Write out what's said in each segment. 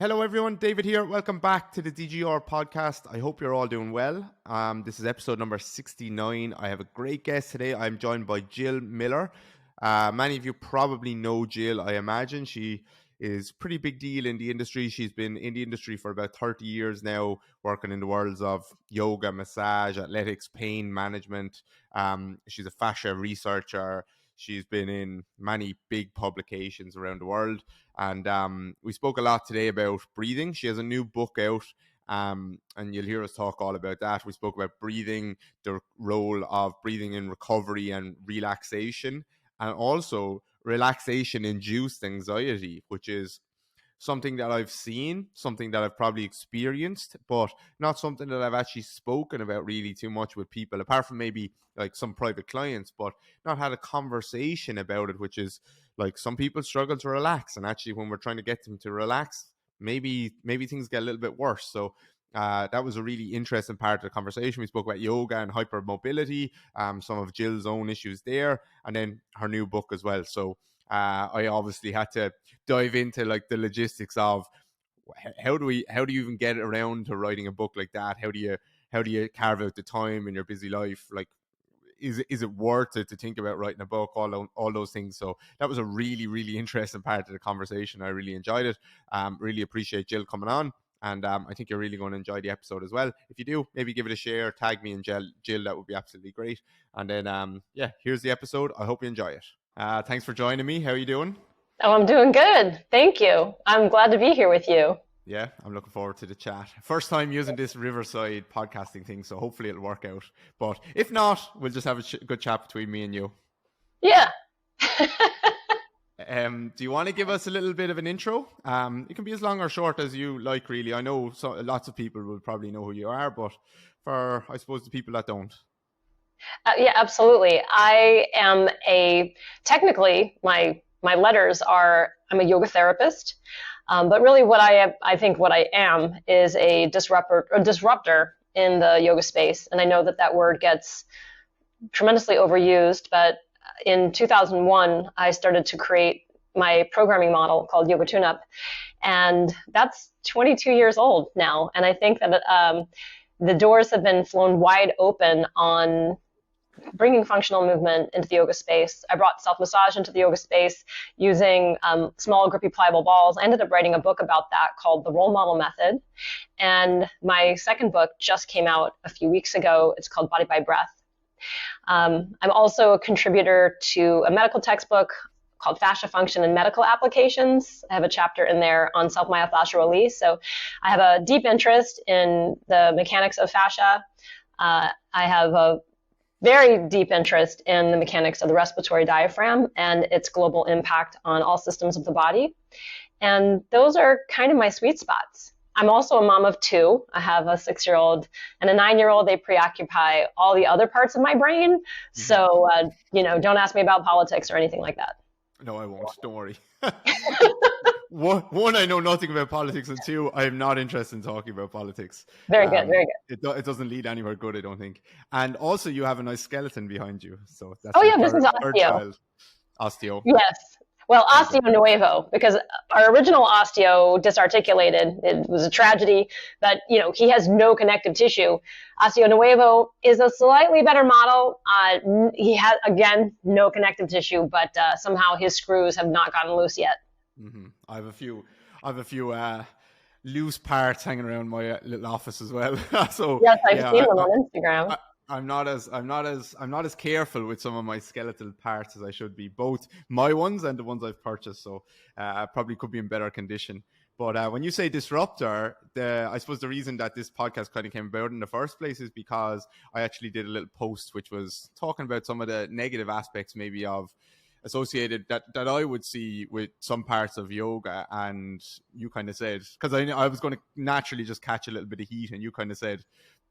Hello everyone, David here. Welcome back to the DGR podcast. I hope you're all doing well. This is episode number 69. I have a great guest today. I'm joined by Jill Miller. Many of you probably know Jill, I imagine. She is a pretty big deal in the industry. She's been in the industry for about 30 years now, working in the worlds of yoga, massage, athletics, pain management. She's a fascia researcher. She's been in many big publications around the world. And we spoke a lot today about breathing. She has a new book out, and you'll hear us talk all about that. We spoke about breathing, the role of breathing in recovery and relaxation, and also relaxation-induced anxiety, which is something that I've seen, something that I've probably experienced, but not something that I've actually spoken about really too much with people, apart from maybe like some private clients, but not had a conversation about it, which is like some people struggle to relax. And actually, when we're trying to get them to relax, maybe things get a little bit worse. So that was a really interesting part of the conversation. We spoke about yoga and hypermobility, some of Jill's own issues there, and then her new book as well. So I obviously had to dive into like the logistics of how do you even get around to writing a book like that? How do you carve out the time in your busy life? Like, is it worth it to think about writing a book? All those things. So that was a really, really interesting part of the conversation. I really enjoyed it. Really appreciate Jill coming on. And I think you're really going to enjoy the episode as well. If you do, maybe give it a share, tag me and Jill. That would be absolutely great. And then, here's the episode. I hope you enjoy it. Thanks for joining me. How are you doing? Oh, I'm doing good. Thank you. I'm glad to be here with you. Yeah, I'm looking forward to the chat. First time using this Riverside podcasting thing, so hopefully it'll work out. But if not, we'll just have a good chat between me and you. Yeah. Do you want to give us a little bit of an intro? It can be as long or short as you like, really. I know lots of people will probably know who you are, but for, I suppose, the people that don't. Yeah, absolutely. I am technically, my letters are, I'm a yoga therapist, but really what I think what I am is a disruptor in the yoga space. And I know that word gets tremendously overused, but in 2001, I started to create my programming model called Yoga Tune-Up, and that's 22 years old now. And I think that the doors have been flown wide open on bringing functional movement into the yoga space. I brought self-massage into the yoga space using small, grippy, pliable balls. I ended up writing a book about that called The Role Model Method. And my second book just came out a few weeks ago. It's called Body by Breath. I'm also a contributor to a medical textbook called Fascia Function and Medical Applications. I have a chapter in there on self-myofascial release. So I have a deep interest in the mechanics of fascia. I have a very deep interest in the mechanics of the respiratory diaphragm and its global impact on all systems of the body. And those are kind of my sweet spots. I'm also a mom of two. I have a 6-year-old and a 9-year-old. They preoccupy all the other parts of my brain. So, don't ask me about politics or anything like that. No, I won't. Don't worry. One, I know nothing about politics, and two, I am not interested in talking about politics. Very good, very good. It doesn't lead anywhere good, I don't think. And also, you have a nice skeleton behind you. So that's this is osteo. Osteo. Yes. Well, osteo nuevo, because our original osteo disarticulated. It was a tragedy, but he has no connective tissue. Osteo nuevo is a slightly better model. He has, again, no connective tissue, but somehow his screws have not gotten loose yet. Mm-hmm. I have a few loose parts hanging around my little office as well. So yes, I've seen them on Instagram. I'm not as careful with some of my skeletal parts as I should be, both my ones and the ones I've purchased. So probably could be in better condition. But when you say disruptor, I suppose the reason that this podcast kind of came about in the first place is because I actually did a little post which was talking about some of the negative aspects maybe of associated that I would see with some parts of yoga. And you kind of said, because I was going to naturally just catch a little bit of heat, and you kind of said,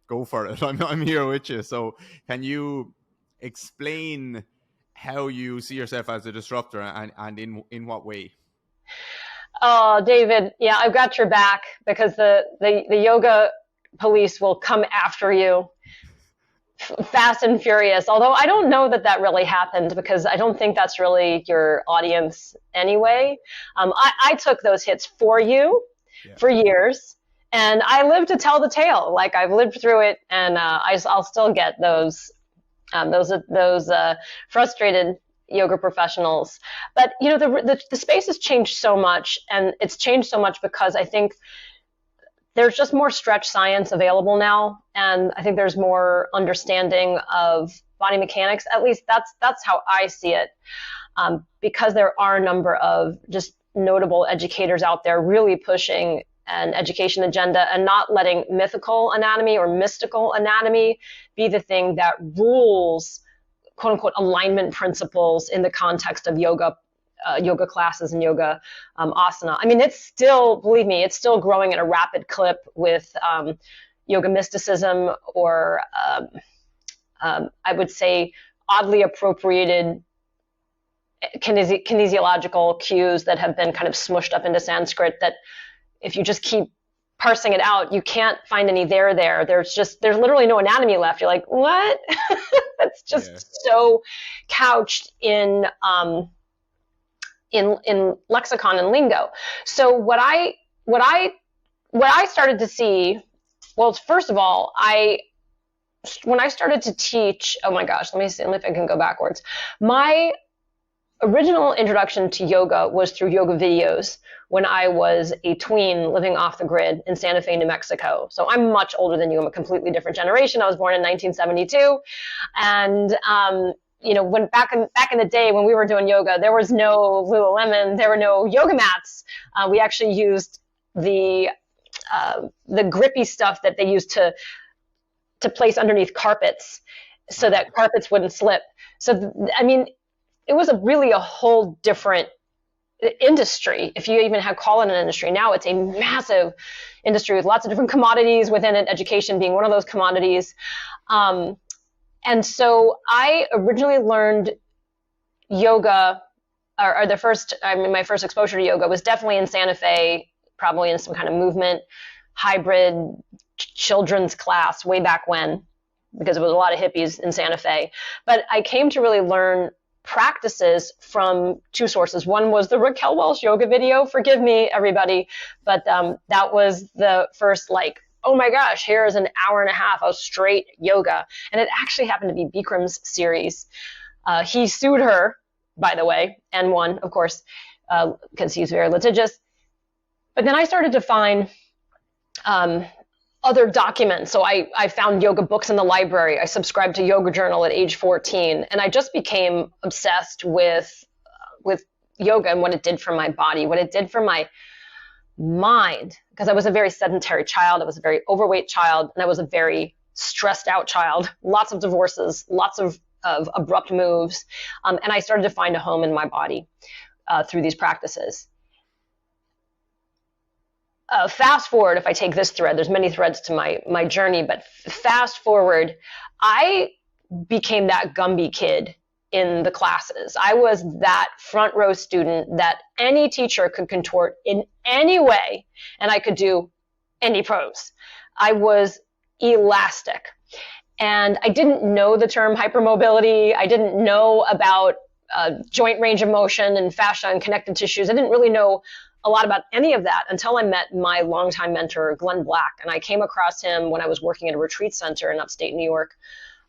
go for it. I'm here with you. So can you explain how you see yourself as a disruptor and in what way? Oh, David, yeah, I've got your back, because the yoga police will come after you fast and furious. Although I don't know that really happened, because I don't think that's really your audience anyway. I took those hits for you. for years. And I live to tell the tale. Like, I've lived through it, and I'll still get those frustrated yoga professionals. But the space has changed so much, and it's changed so much because I think there's just more stretch science available now, and I think there's more understanding of body mechanics. At least that's how I see it, because there are a number of just notable educators out there really pushing an education agenda and not letting mythical anatomy or mystical anatomy be the thing that rules, quote unquote, alignment principles in the context of yoga classes and yoga asana. I mean, believe me, it's still growing at a rapid clip with yoga mysticism, or I would say oddly appropriated kinesiological cues that have been kind of smushed up into Sanskrit, that if you just keep parsing it out, you can't find any there. There's literally no anatomy left. You're like, what? That's just so couched in lexicon and lingo. So what I started to see, well, first of all, when I started to teach, oh my gosh, let me see if I can go backwards. My original introduction to yoga was through yoga videos when I was a tween living off the grid in Santa Fe, New Mexico. So I'm much older than you. I'm a completely different generation. I was born in 1972. And, when back in the day when we were doing yoga, there was no Lululemon, there were no yoga mats. We actually used the grippy stuff that they used to place underneath carpets so that carpets wouldn't slip. So, it was really a whole different industry, if you even call it an industry. Now it's a massive industry with lots of different commodities within it, education being one of those commodities. And so I originally learned yoga, or my first exposure to yoga was definitely in Santa Fe, probably in some kind of movement, hybrid children's class way back when, because there was a lot of hippies in Santa Fe. But I came to really learn practices from two sources. One was the Raquel Welch yoga video. Forgive me, everybody, but that was the first, oh my gosh, here is an hour and a half of straight yoga. And it actually happened to be Bikram's series. He sued her, by the way, and won, of course, because he's very litigious. But then I started to find other documents. So I found yoga books in the library. I subscribed to Yoga Journal at age 14, and I just became obsessed with yoga and what it did for my body, what it did for my mind, because I was a very sedentary child. I was a very overweight child, and I was a very stressed out child. Lots of divorces, lots of abrupt moves, and I started to find a home in my body through these practices. Fast forward, if I take this thread, there's many threads to my journey, but fast forward, I became that Gumby kid in the classes. I was that front row student that any teacher could contort in any way, and I could do any pose. I was elastic. And I didn't know the term hypermobility. I didn't know about joint range of motion and fascia and connective tissues. I didn't really know a lot about any of that until I met my longtime mentor, Glenn Black. And I came across him when I was working at a retreat center in upstate New York.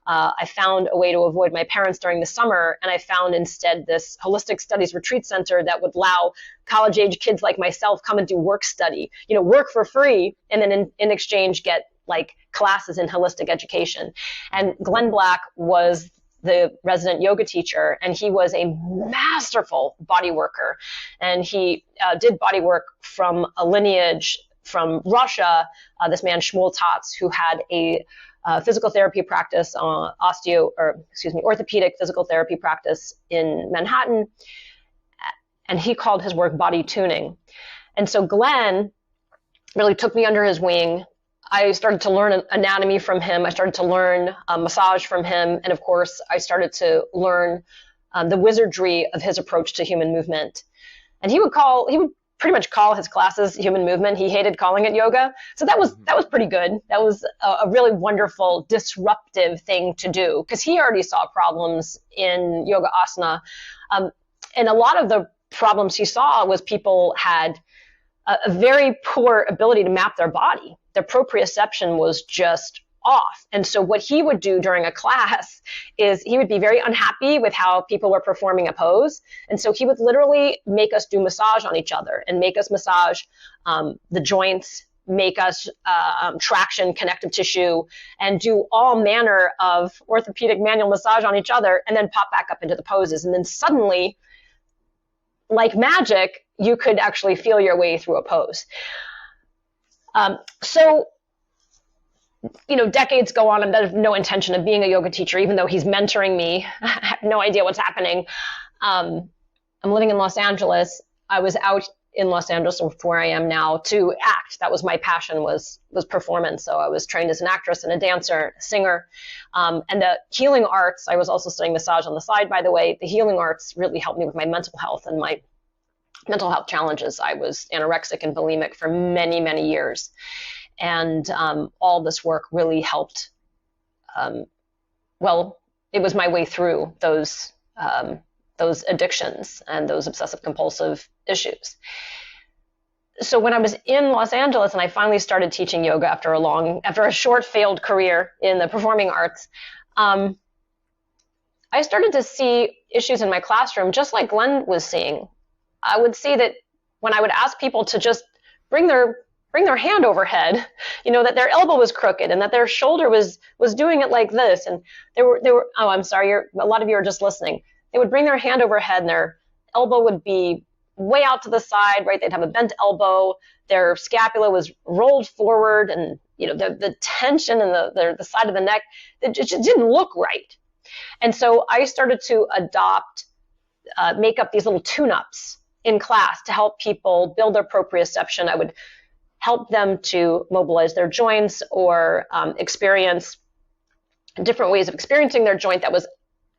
I found a way to avoid my parents during the summer, and I found instead this holistic studies retreat center that would allow college-age kids like myself come and do work study, work for free, and then in exchange get classes in holistic education. And Glenn Black was the resident yoga teacher, and he was a masterful body worker. And he did body work from a lineage from Russia, this man Shmuel Tatz, who had a physical therapy practice, orthopedic physical therapy practice in Manhattan. And he called his work body tuning. And so Glenn really took me under his wing. I started to learn anatomy from him. I started to learn massage from him. And of course, I started to learn the wizardry of his approach to human movement. And he would pretty much call his classes human movement. He hated calling it yoga. So that was pretty good. That was a really wonderful, disruptive thing to do, because he already saw problems in yoga asana. And a lot of the problems he saw was people had a very poor ability to map their body. Their proprioception was just off. And so what he would do during a class is he would be very unhappy with how people were performing a pose. And so he would literally make us do massage on each other and make us massage the joints, make us traction connective tissue, and do all manner of orthopedic manual massage on each other, and then pop back up into the poses. And then suddenly, like magic, you could actually feel your way through a pose. So, decades go on, and there's no intention of being a yoga teacher, even though he's mentoring me. I have no idea what's happening. I'm living in Los Angeles. I was out in Los Angeles, where I am now, to act. That was my passion, was performance. So I was trained as an actress and a dancer, a singer. And the healing arts, I was also studying massage on the side, by the way. The healing arts really helped me with my mental health and my mental health challenges. I was anorexic and bulimic for many, many years. And all this work really helped. It was my way through those addictions and those obsessive compulsive issues. So when I was in Los Angeles and I finally started teaching yoga after a short failed career in the performing arts, I started to see issues in my classroom, just like Glenn was seeing. I would see that when I would ask people to just bring their hand overhead, that their elbow was crooked and that their shoulder was doing it like this. And they were, oh, I'm sorry, a lot of you are just listening. They would bring their hand overhead and their elbow would be way out to the side, right? They'd have a bent elbow. Their scapula was rolled forward, and the tension in the side of the neck, it just didn't look right. And so I started to make up these little tune-ups in class to help people build their proprioception. I would help them to mobilize their joints or experience different ways of experiencing their joint that was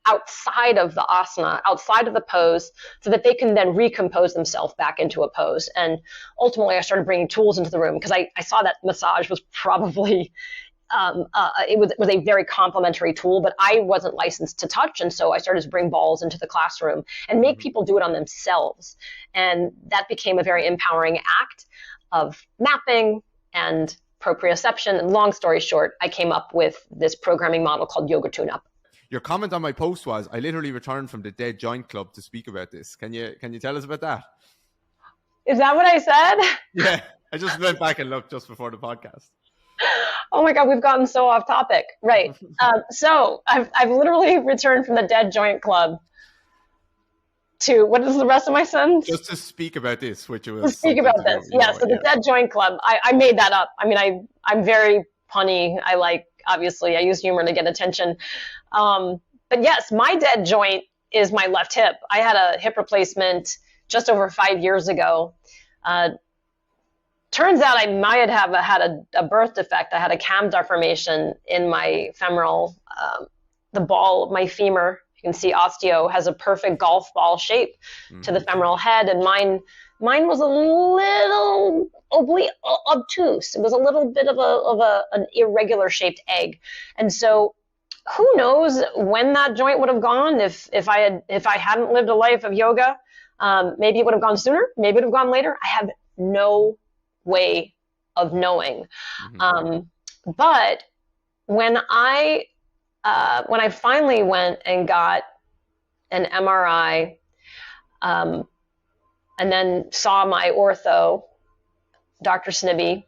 outside of the asana, outside of the pose, so that they can then recompose themselves back into a pose. And ultimately, I started bringing tools into the room because I saw that massage was probably, it was a very complementary tool, but I wasn't licensed to touch. And so I started to bring balls into the classroom and make people do it on themselves. And that became a very empowering act of mapping and proprioception. And long story short, I came up with this programming model called Yoga Tune-Up. Your comment on my post was, I literally returned from the Dead Joint Club to speak about this. Can you tell us about that? Is that what I said? Yeah, I just went back and looked just before the podcast. Oh my God, we've gotten so off topic. Right. So I've literally returned from the Dead Joint Club to, what is the rest of my sentence? Just to speak about this, which was... To speak about this, yeah. So the Dead Joint Club, I made that up. I mean, I'm very punny. Obviously, I use humor to get attention. But yes, my dead joint is my left hip. I had a hip replacement just over 5 years ago. Turns out I might have had a birth defect. I had a cam deformation in my femoral, the ball of my femur. You can see osteo has a perfect golf ball shape to the femoral head, and mine was a little obtuse. It was a little bit of an irregular shaped egg, and so who knows when that joint would have gone if I hadn't lived a life of yoga. Maybe it would have gone sooner. Maybe it would have gone later. I have no way of knowing. But when I finally went and got an MRI, and then saw my ortho, Dr. Snibby,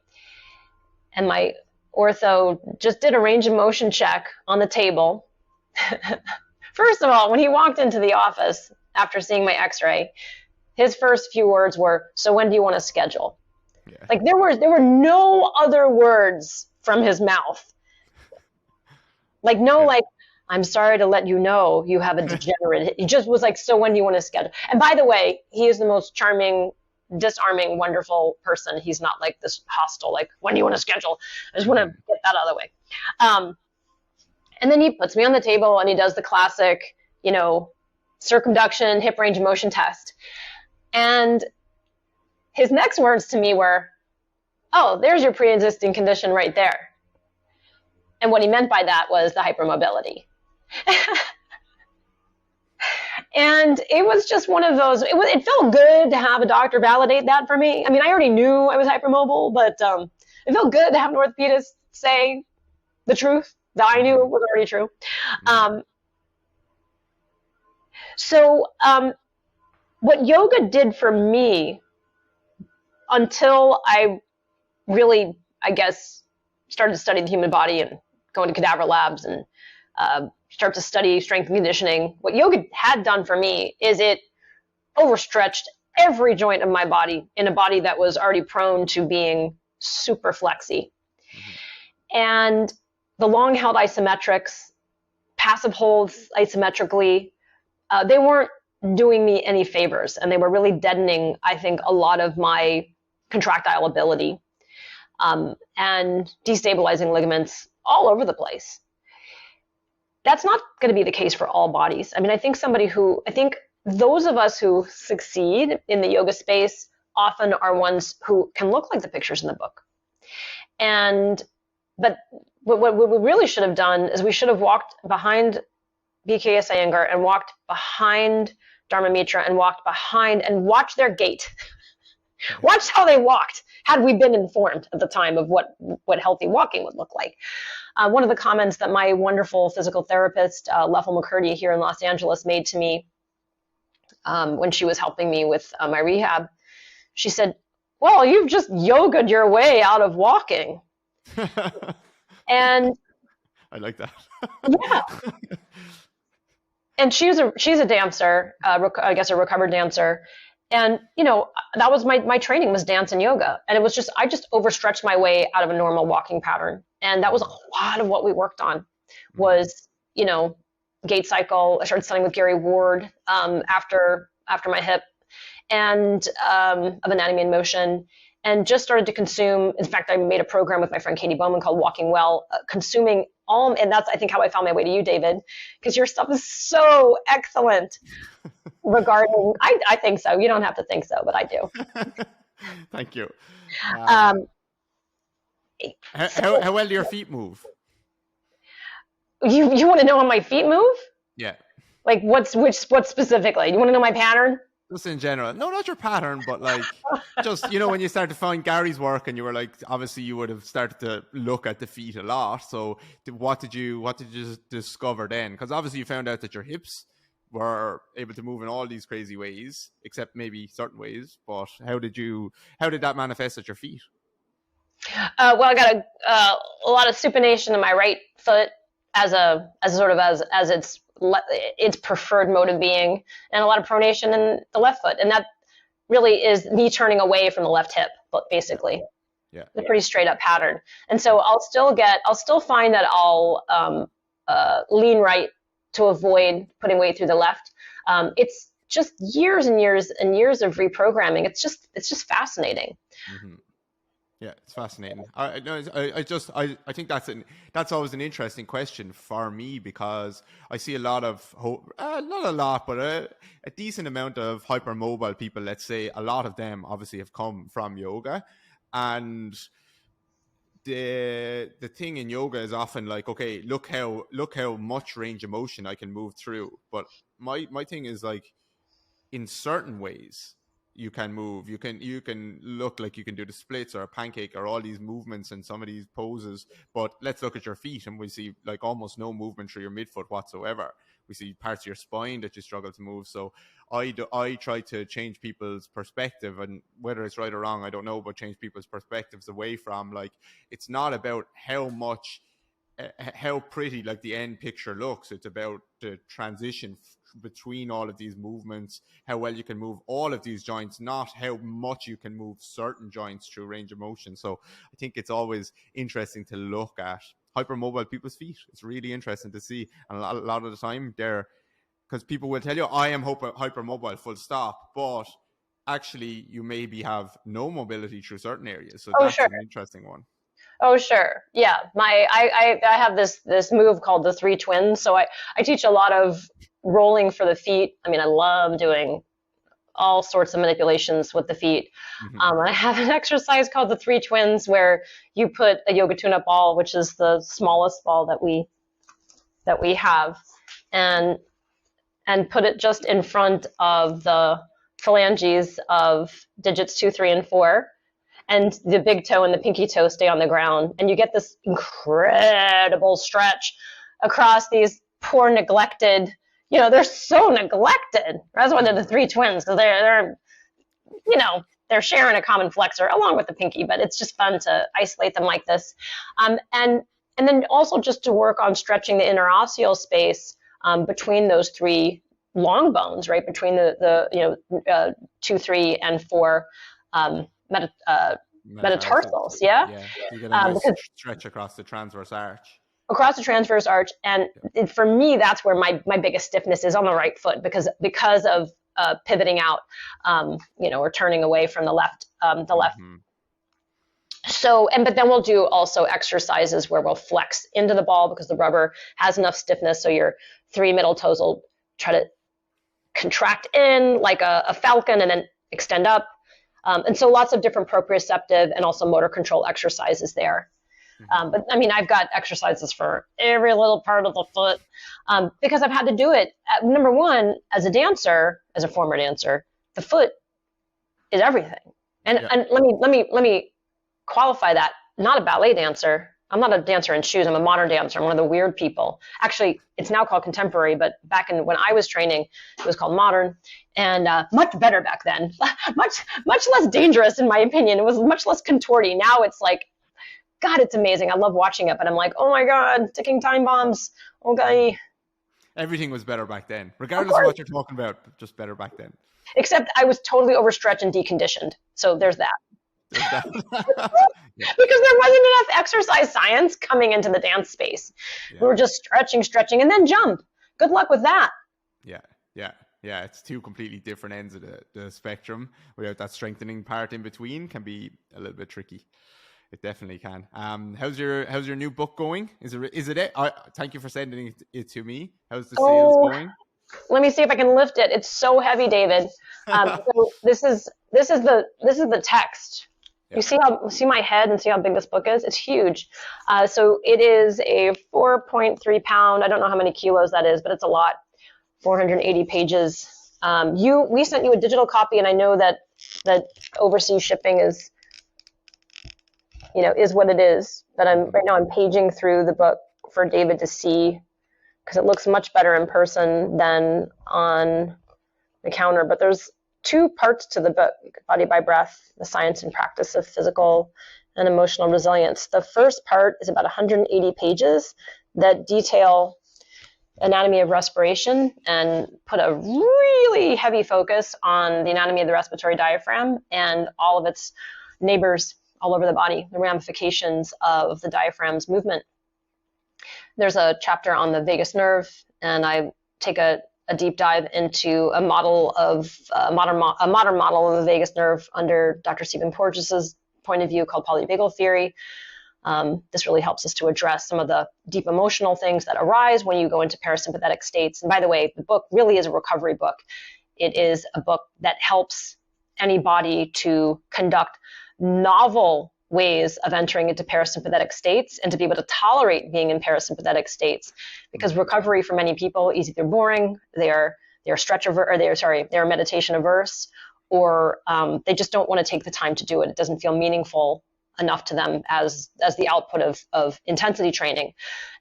and my ortho just did a range of motion check on the table. First of all, when he walked into the office after seeing my x-ray, his first few words were, "So when do you want to schedule?" Yeah. Like there were no other words from his mouth. Like I'm sorry to let you know you have a degenerate. He just was like, "So when do you want to schedule?" And by the way, he is the most charming, disarming, wonderful person. He's not like this hostile, like, "When do you want to schedule?" I just want to get that out of the way. And then he puts me on the table and he does the classic, circumduction, hip range of motion test. And his next words to me were, "Oh, there's your pre-existing condition right there." And what he meant by that was the hypermobility. And it was just one of those, it felt good to have a doctor validate that for me. I mean, I already knew I was hypermobile, but it felt good to have an orthopedist say the truth that I knew was already true. So what yoga did for me until I really, I guess, started to study the human body and go into cadaver labs and start to study strength and conditioning, what yoga had done for me is it overstretched every joint of my body in a body that was already prone to being super flexy. And the long held isometrics, passive holds isometrically, they weren't doing me any favors, and they were really deadening, I think, a lot of my contractile ability and destabilizing ligaments all over the place. That's not going to be the case for all bodies. I mean, I think those of us who succeed in the yoga space often are ones who can look like the pictures in the book. But what we really should have done is we should have walked behind BKS Iyengar and walked behind Dharma Mitra and walked behind and watched their gait. Watched how they walked, had we been informed at the time of what healthy walking would look like. One of the comments that my wonderful physical therapist, Leffel McCurdy here in Los Angeles, made to me when she was helping me with my rehab, she said, well, you've just yogaed your way out of walking. And I like that. Yeah. And she's a dancer, I guess a recovered dancer. And, that was my training was dance and yoga. And it was just, I just overstretched my way out of a normal walking pattern. And that was a lot of what we worked on was, gait cycle. I started studying with Gary Ward after my hip and of anatomy and motion, and just started to consume. In fact, I made a program with my friend Katie Bowman called Walking Well, consuming all, and that's, I think, how I found my way to you, David, because your stuff is so excellent regarding, I think so. You don't have to think so, but I do. Thank you. How well do your feet move? You want to know how my feet move? Yeah. Like what specifically? You want to know my pattern? Just in general. No, not your pattern, but like just, when you start to find Gary's work and you were like, obviously you would have started to look at the feet a lot. So what did you discover then? Because obviously you found out that your hips were able to move in all these crazy ways, except maybe certain ways. But how did that manifest at your feet? Well, I got a lot of supination in my right foot as its preferred mode of being, and a lot of pronation in the left foot, and that really is me turning away from the left hip, but basically, yeah, a pretty straight up pattern. And so I'll still find that I'll lean right to avoid putting weight through the left. It's just years and years and years of reprogramming. It's just fascinating. Mm-hmm. Yeah, it's fascinating. I think that's always an interesting question for me, because I see a lot of not a lot, but a decent amount of hypermobile people. Let's say a lot of them obviously have come from yoga, and the thing in yoga is often like, okay, look how much range of motion I can move through. But my thing is like, in certain ways you can move, you can look like you can do the splits or a pancake or all these movements and some of these poses, but let's look at your feet and we see like almost no movement through your midfoot whatsoever. We see parts of your spine that you struggle to move. So I try to change people's perspective, and whether it's right or wrong, I don't know, but change people's perspectives away from like, it's not about how pretty like the end picture looks. It's about the transition between all of these movements, how well you can move all of these joints, not how much you can move certain joints through range of motion. So I think it's always interesting to look at hypermobile people's feet. It's really interesting to see, and a lot of the time because people will tell you I am hypermobile full stop, but actually you maybe have no mobility through certain areas. So that's an interesting one. Oh, sure. Yeah. I have this move called the 3 twins. So I teach a lot of rolling for the feet. I mean, I love doing all sorts of manipulations with the feet. Mm-hmm. I have an exercise called the 3 twins where you put a yoga tune-up ball, which is the smallest ball that we have. And and put it just in front of the phalanges of digits 2, 3, and 4. And the big toe and the pinky toe stay on the ground. And you get this incredible stretch across these poor neglected, they're so neglected. That's one of the 3 twins. So they're sharing a common flexor along with the pinky, but it's just fun to isolate them like this. And then also just to work on stretching the interosseal space between those 3 long bones, right? Between the 2, 3, and 4 metatarsals. Yeah. You get a nice stretch across the transverse arch. Across the transverse arch. And for me, that's where my biggest stiffness is on the right foot because of pivoting out, or turning away from the left. Mm-hmm. So, but then we'll do also exercises where we'll flex into the ball because the rubber has enough stiffness. So your 3 middle toes will try to contract in like a falcon and then extend up. And so lots of different proprioceptive and also motor control exercises there. Mm-hmm. But I mean, I've got exercises for every little part of the foot because I've had to do it. Number one, as a former dancer, the foot is everything. And let me qualify that. Not a ballet dancer. I'm not a dancer in shoes. I'm a modern dancer. I'm one of the weird people. Actually, it's now called contemporary, but when I was training, it was called modern, and much better back then. much less dangerous, in my opinion. It was much less contorty. Now it's like, God, it's amazing. I love watching it, but I'm like, oh my God, ticking time bombs. Okay. Everything was better back then, regardless of what you're talking about. Just better back then. Except I was totally overstretched and deconditioned. So there's that. Because there wasn't enough exercise science coming into the dance space. Yeah. We were just stretching, and then jump. Good luck with that. Yeah. It's 2 completely different ends of the spectrum. Without that strengthening part in between can be a little bit tricky. It definitely can. How's your new book going? Is it? Thank you for sending it to me. How's the sales going? Let me see if I can lift it. It's so heavy, David. So this is the text. Yeah. You see my head and see how big this book is? It's huge. So it is a 4.3 pound. I don't know how many kilos that is, but it's a lot. 480 pages. We sent you a digital copy, and I know that overseas shipping is what it is. But right now I'm paging through the book for David to see because it looks much better in person than on the counter. But there's 2 parts to the book, Body by Breath, the science and practice of physical and emotional resilience. The first part is about 180 pages that detail anatomy of respiration and put a really heavy focus on the anatomy of the respiratory diaphragm and all of its neighbors all over the body, the ramifications of the diaphragm's movement. There's a chapter on the vagus nerve, and I take a deep dive into a modern model of the vagus nerve under Dr. Stephen Porges's point of view called polyvagal theory. This really helps us to address some of the deep emotional things that arise when you go into parasympathetic states. And by the way, the book really is a recovery book. It is a book that helps anybody to conduct novel ways of entering into parasympathetic states and to be able to tolerate being in parasympathetic states, because recovery for many people is either boring, they are meditation averse, or they just don't want to take the time to do it. It doesn't feel meaningful enough to them as the output of intensity training.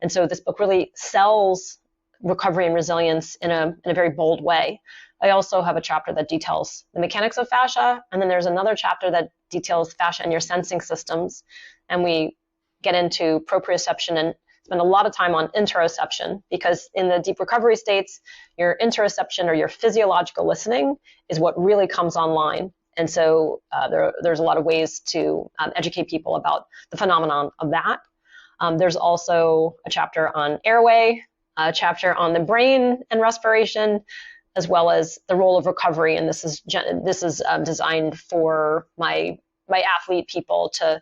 And so this book really sells recovery and resilience in a very bold way. I also have a chapter that details the mechanics of fascia, and then there's another chapter that details fascia and your sensing systems. And we get into proprioception and spend a lot of time on interoception, because in the deep recovery states, your interoception or your physiological listening is what really comes online. And so there's a lot of ways to educate people about the phenomenon of that. There's also a chapter on airway, a chapter on the brain and respiration, as well as the role of recovery. And this is designed for my athlete people to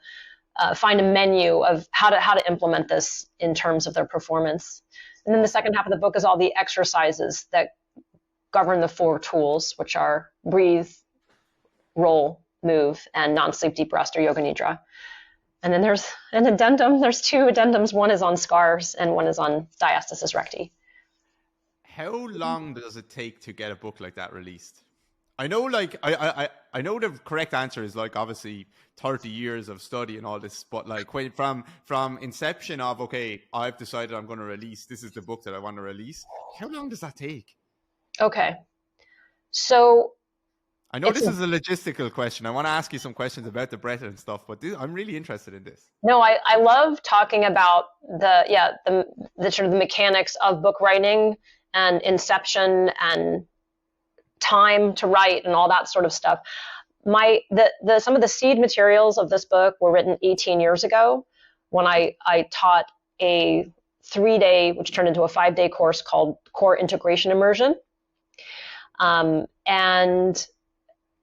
find a menu of how to implement this in terms of their performance. And then the second half of the book is all the exercises that govern the 4 tools, which are breathe, roll, move, and non-sleep deep rest or yoga nidra. And then there's an addendum. There's 2 addendums. One is on scars and one is on diastasis recti. How long does it take to get a book like that released? I know, like, I know the correct answer is like obviously 30 years of study and all this, but like when from inception of, okay, I've decided I'm going to release, this is the book that I want to release. How long does that take? Okay. So I know this is a logistical question. I want to ask you some questions about the breath and stuff, but I'm really interested in this. no, I love talking about the sort of the mechanics of book writing and inception and time to write and all that sort of stuff. Some of the seed materials of this book were written 18 years ago when I taught a 3-day, which turned into a 5-day course called Core Integration Immersion. And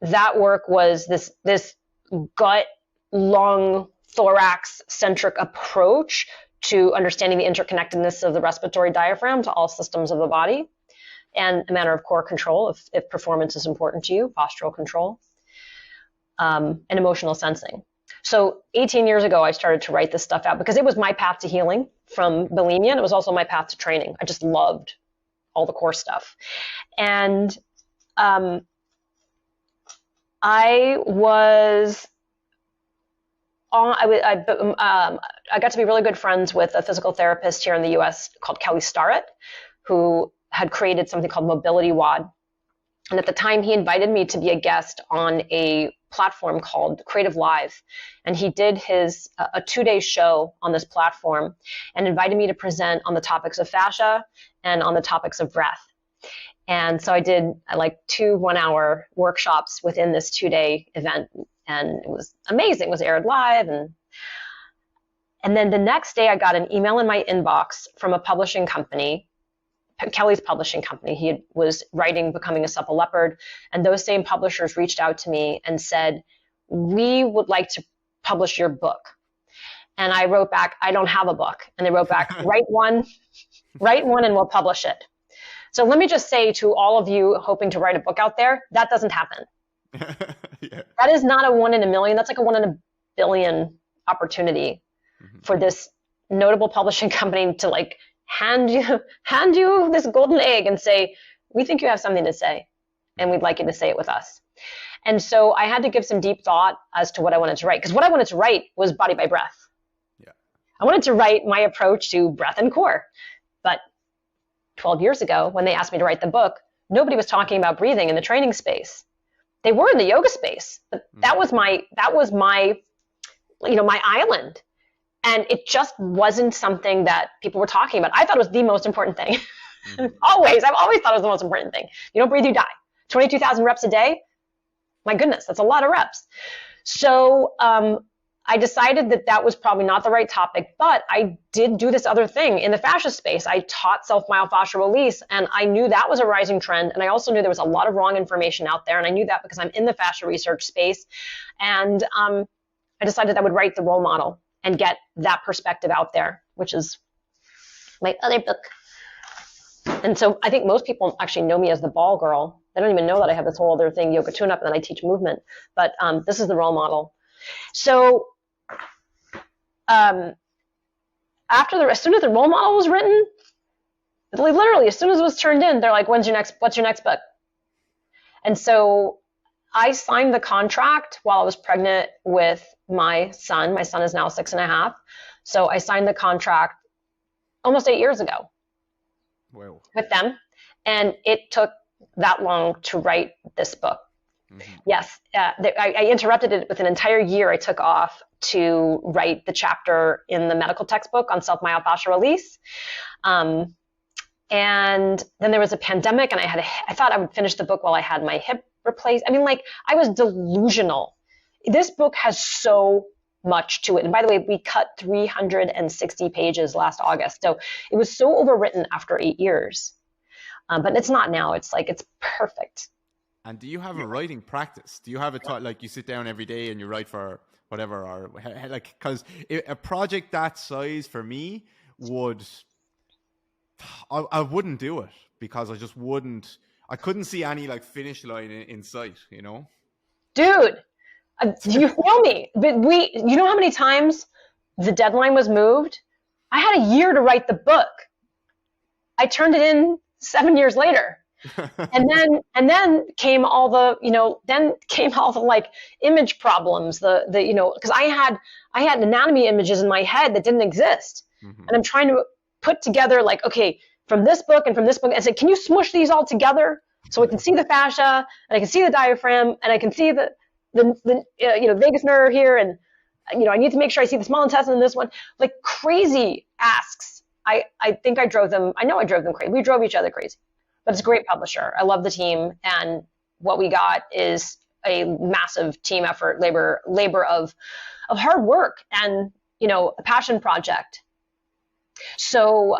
that work was this gut, lung, thorax centric approach to understanding the interconnectedness of the respiratory diaphragm to all systems of the body, and a manner of core control if performance is important to you, postural control, and emotional sensing. So 18 years ago, I started to write this stuff out because it was my path to healing from bulimia, and it was also my path to training. I just loved all the core stuff. And I got to be really good friends with a physical therapist here in the US called Kelly Starrett, who had created something called Mobility WOD. And at the time, he invited me to be a guest on a platform called Creative Live. And he did a 2-day show on this platform and invited me to present on the topics of fascia and on the topics of breath. And so I did like 2 one-hour workshops within this 2-day event, and it was amazing. It was aired live. And then the next day I got an email in my inbox from a publishing company, Kelly's publishing company. He was writing Becoming a Supple Leopard, and those same publishers reached out to me and said, we would like to publish your book. And I wrote back, I don't have a book. And they wrote back, write one and we'll publish it. So let me just say to all of you hoping to write a book out there, that doesn't happen. Yeah. That is not a 1 in a million. That's like a 1 in a billion opportunity for this notable publishing company to like hand you this golden egg and say, we think you have something to say and we'd like you to say it with us. And so I had to give some deep thought as to what I wanted to write, because what I wanted to write was body by breath. Yeah. I wanted to write my approach to breath and core. But 12 years ago, when they asked me to write the book, nobody was talking about breathing in the training space. They were in the yoga space, but that was my my island. And it just wasn't something that people were talking about. I thought it was the most important thing. I've always thought it was the most important thing. You don't breathe, you die. 22,000 reps a day. My goodness, that's a lot of reps. So I decided that was probably not the right topic, but I did do this other thing in the fascia space. I taught self-myofascial release, and I knew that was a rising trend. And I also knew there was a lot of wrong information out there. And I knew that because I'm in the fascia research space. And I decided I would write the role model and get that perspective out there, which is my other book. And so I think most people actually know me as the ball girl. They don't even know that I have this whole other thing, yoga tune-up, and then I teach movement. But this is the role model. So as soon as the role model was written, literally as soon as it was turned in, they're like, what's your next book? And so I signed the contract while I was pregnant with my son. My son is now 6.5. So I signed the contract almost 8 years ago. Wow. With them. And it took that long to write this book. Mm-hmm. Yes. I interrupted it with an entire year I took off to write the chapter in the medical textbook on self-myofascial release. And then there was a pandemic, and I thought I would finish the book while I had my hip replaced. I mean, like, I was delusional. This book has so much to it. And by the way, we cut 360 pages last August. So it was so overwritten after 8 years. But it's not now. It's perfect. And do you have a writing practice? Do you have like you sit down every day and you write for whatever, or like, because a project that size for me I wouldn't do it, because I couldn't see any like finish line in sight, you know? Dude, you feel me? But you know how many times the deadline was moved? I had a year to write the book. I turned it in 7 years later. And then came all the, like image problems, because I had anatomy images in my head that didn't exist. Mm-hmm. And I'm trying to put together like, okay, from this book and from this book, I said, can you smush these all together so I can see the fascia and I can see the diaphragm and I can see the vagus nerve here, and I need to make sure I see the small intestine in this one. Like crazy asks. I think I drove them crazy. We drove each other crazy. But it's a great publisher. I love the team, and what we got is a massive team effort, labor of hard work, and a passion project. So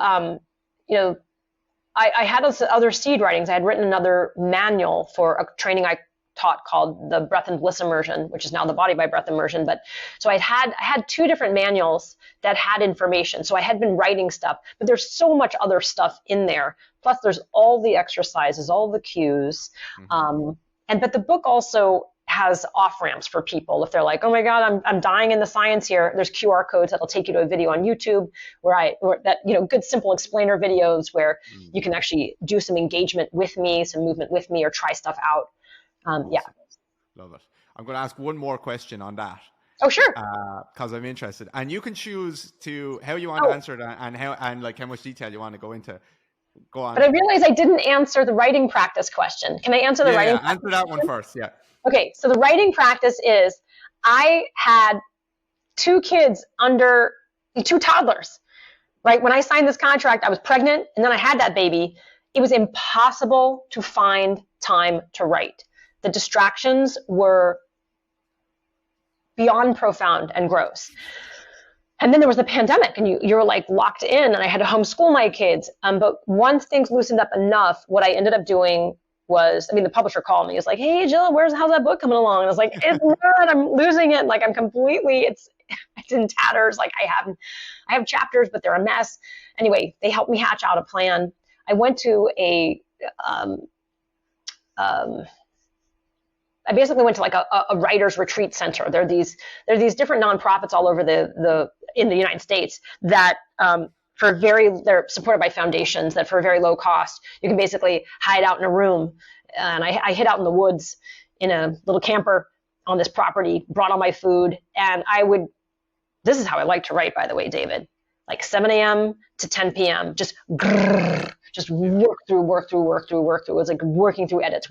I had other seed writings. I had written another manual for a training I taught called the Breath and Bliss Immersion, which is now the Body by Breath Immersion. But so I had 2 different manuals that had information. So I had been writing stuff, but there's so much other stuff in there. Plus there's all the exercises, all the cues. Mm-hmm. But the book also has off ramps for people. If they're like, oh my God, I'm dying in the science here. There's QR codes that'll take you to a video on YouTube good simple explainer videos where you can actually do some engagement with me, some movement with me, or try stuff out. Awesome. Yeah. Love it. I'm going to ask one more question on that. Oh, sure. Because I'm interested, and you can choose how you want to answer it and how much detail you want to go into. Go on. But I realized I didn't answer the writing practice question. Can I answer the writing? Yeah, answer that one first. Yeah. Okay. So the writing practice is I had 2 kids under 2 toddlers, right? When I signed this contract, I was pregnant and then I had that baby. It was impossible to find time to write. The distractions were beyond profound and gross. And then there was the pandemic, and you're like locked in, and I had to homeschool my kids. But once things loosened up enough, what I ended up doing was, the publisher called me. He was like, hey, Jill, how's that book coming along? And I was like, it's not, I'm losing it. Like it's in tatters. Like I have chapters, but they're a mess. Anyway, they helped me hatch out a plan. I went to I basically went to like a writer's retreat center. There are these different nonprofits all over in the United States that they're supported by foundations that for a very low cost, you can basically hide out in a room. And I hid out in the woods in a little camper on this property, brought all my food, and this is how I like to write, by the way, David, like 7 a.m. to 10 p.m., just work through. It was like working through edits.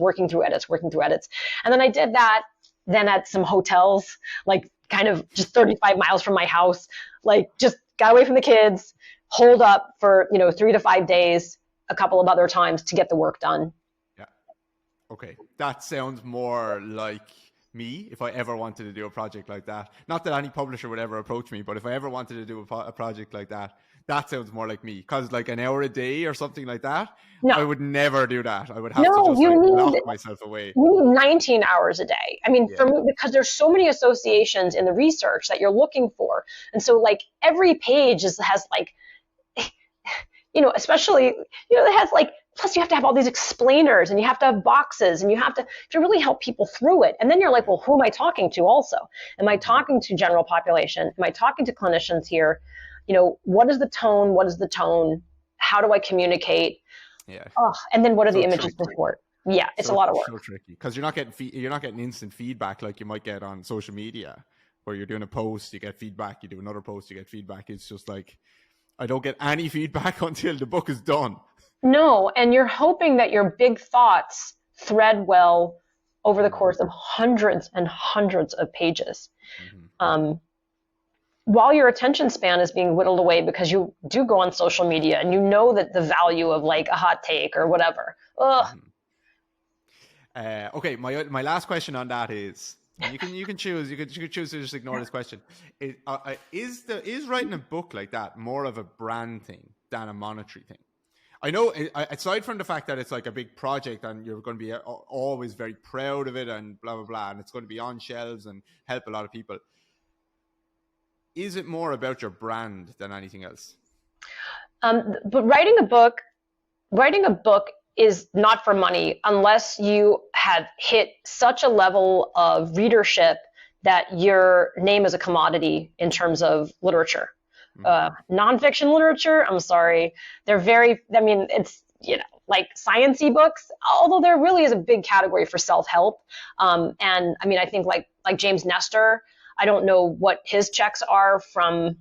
And then I did that then at some hotels, like kind of just 35 miles from my house, like just got away from the kids, holed up for, 3 to 5 days, a couple of other times to get the work done. Yeah. Okay. That sounds more like me if I ever wanted to do a project like that. Not that any publisher would ever approach me, but if I ever wanted to do a project like that, that sounds more like me. Because like an hour a day or something like that, no. I would never do that. I would have to just lock myself away. You need 19 hours a day. For me, because there's so many associations in the research that you're looking for. And so like every page has like, especially, it has like, plus you have to have all these explainers and you have to have boxes and you have to really help people through it. And then you're like, well, who am I talking to also? Am I talking to general population? Am I talking to clinicians here? What is the tone? What is the tone? How do I communicate? Yeah. Oh, and then what are the images before? Yeah, it's a lot of work. So tricky because you're not getting instant feedback like you might get on social media, where you're doing a post, you get feedback, you do another post, you get feedback. It's just like I don't get any feedback until the book is done. No, and you're hoping that your big thoughts thread well over the course of hundreds and hundreds of pages. Mm-hmm. While your attention span is being whittled away because you do go on social media and you know that the value of like a hot take or whatever. Ugh. Okay, my last question on that is, you can choose to just ignore this question. Is writing a book like that more of a brand thing than a monetary thing? I know, aside from the fact that it's like a big project and you're going to be always very proud of it and blah, blah, blah, and it's going to be on shelves and help a lot of people, is it more about your brand than anything else? But writing a book is not for money unless you have hit such a level of readership that your name is a commodity in terms of literature. Nonfiction literature, I'm sorry, they're very, like sciencey books, although there really is a big category for self-help. And I mean, I think like James Nestor, I don't know what his checks are from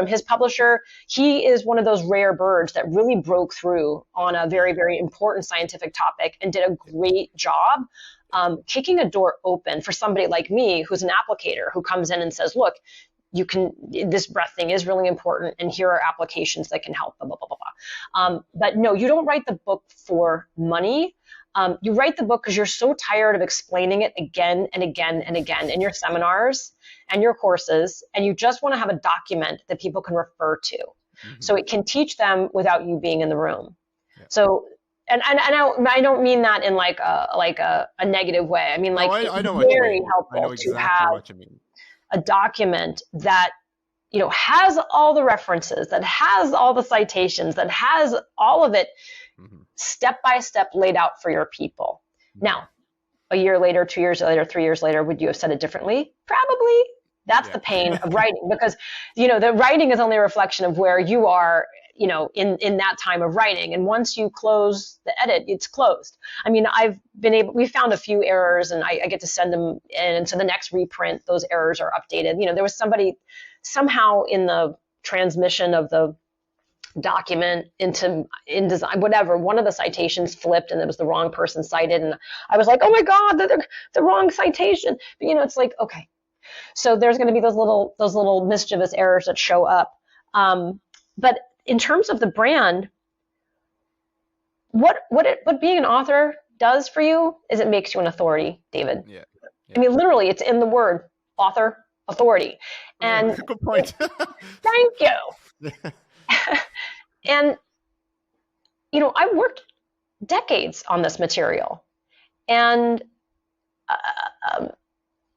his publisher. He is one of those rare birds that really broke through on a very, very important scientific topic and did a great job kicking a door open for somebody like me, who's an applicator, who comes in and says, look, this breath thing is really important, and here are applications that can help, blah, blah, blah, blah, blah. But no, you don't write the book for money. You write the book because you're so tired of explaining it again and again and again in your seminars and your courses, and you just want to have a document that people can refer to. So it can teach them without you being in the room. Yeah. So, and I don't mean that in like a negative way. I mean, like, I know it's very helpful to have a document that has all the references, that has all the citations, that has all of it step by step laid out for your people. Now, a year later, 2 years later, 3 years later, would you have said it differently? Probably. That's the pain of writing, because the writing is only a reflection of where you are in that time of writing. And once you close the edit, it's closed. I mean, we found a few errors, and I get to send them in. And so the next reprint, those errors are updated. There was somebody somehow in the transmission of the document in design, whatever, one of the citations flipped and it was the wrong person cited. And I was like, oh my God, the wrong citation. But it's like, okay. So there's going to be those little mischievous errors that show up. But in terms of the brand, what being an author does for you is it makes you an authority, David. Yeah. I mean, literally, it's in the word author, authority. And good point. Thank you. And I worked decades on this material, and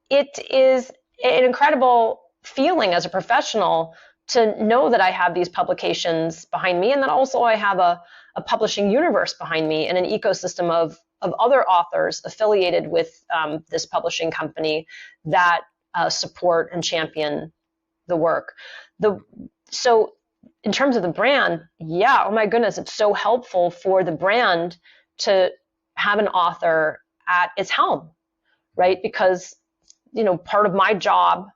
it is an incredible feeling as a professional to know that I have these publications behind me, and that also I have a publishing universe behind me and an ecosystem of other authors affiliated with this publishing company that support and champion the work. So in terms of the brand, oh my goodness, it's so helpful for the brand to have an author at its helm, right? Because part of my job,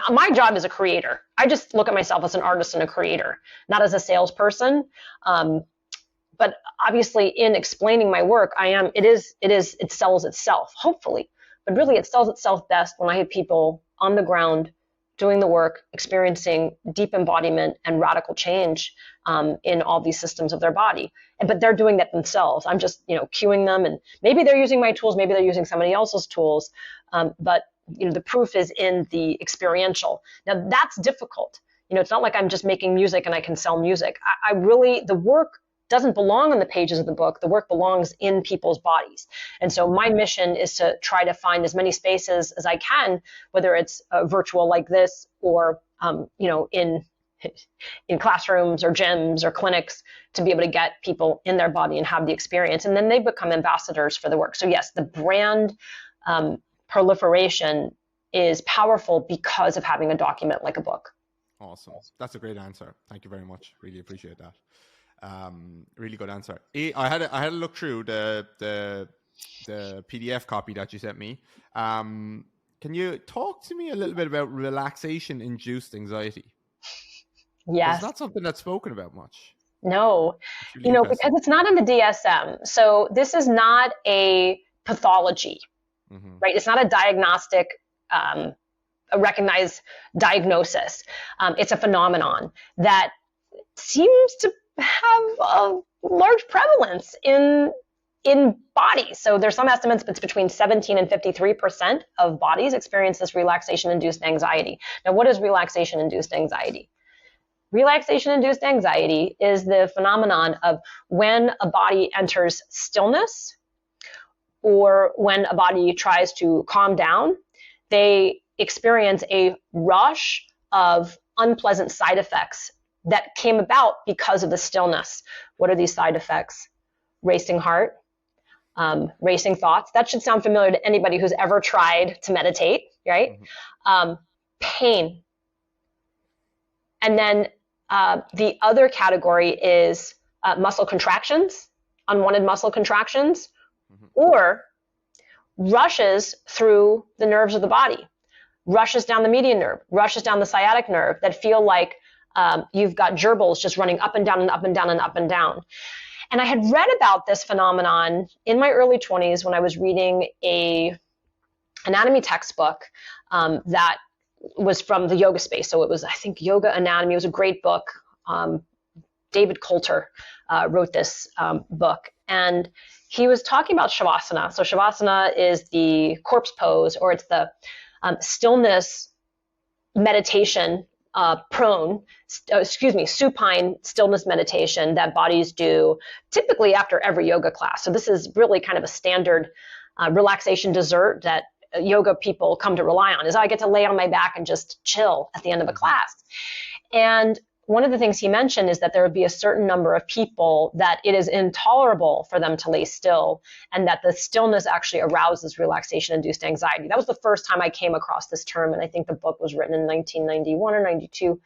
my job is a creator. I just look at myself as an artist and a creator, not as a salesperson. But obviously, in explaining my work, it sells itself, hopefully. But really, it sells itself best when I have people on the ground doing the work, experiencing deep embodiment and radical change in all these systems of their body. But they're doing that themselves. I'm just, cueing them, and maybe they're using my tools, maybe they're using somebody else's tools. But the proof is in the experiential. Now that's difficult. It's not like I'm just making music and I can sell music. The work doesn't belong on the pages of the book. The work belongs in people's bodies. And so my mission is to try to find as many spaces as I can, whether it's virtual like this or, in classrooms or gyms or clinics, to be able to get people in their body and have the experience. And then they become ambassadors for the work. So yes, the brand proliferation is powerful because of having a document like a book. Awesome. That's a great answer. Thank you very much. Really appreciate that. Really good answer. I had a look through the PDF copy that you sent me. Can you talk to me a little bit about relaxation-induced anxiety? Yes. It's not something that's spoken about much. No, really because it's not in the DSM. So this is not a pathology, right? It's not a diagnostic, a recognized diagnosis. It's a phenomenon that seems to have a large prevalence in bodies. So there's some estimates it's between 17 and 53% of bodies experience this relaxation-induced anxiety. Now, what is relaxation-induced anxiety? Relaxation-induced anxiety is the phenomenon of when a body enters stillness or when a body tries to calm down, they experience a rush of unpleasant side effects that came about because of the stillness. What are these side effects? Racing heart, racing thoughts. That should sound familiar to anybody who's ever tried to meditate, right? Pain. And then the other category is muscle contractions unwanted muscle contractions, or rushes through the nerves of the body, rushes down the median nerve, rushes down the sciatic nerve that feel like you've got gerbils just running up and down and up and down and up and down. And I had read about this phenomenon in my early 20s when I was reading a anatomy textbook that was from the yoga space. So it was, I think, Yoga Anatomy. It was a great book. David Coulter wrote this book. And he was talking about Shavasana. So Shavasana is the corpse pose, or it's the stillness meditation supine stillness meditation that bodies do typically after every yoga class. So this is really kind of a standard relaxation dessert that yoga people come to rely on, is I get to lay on my back and just chill at the end of a class. And one of the things he mentioned is that there would be a certain number of people that it is intolerable for them to lay still, and that the stillness actually arouses relaxation-induced anxiety. That was the first time I came across this term, and I think the book was written in 1991 or 92.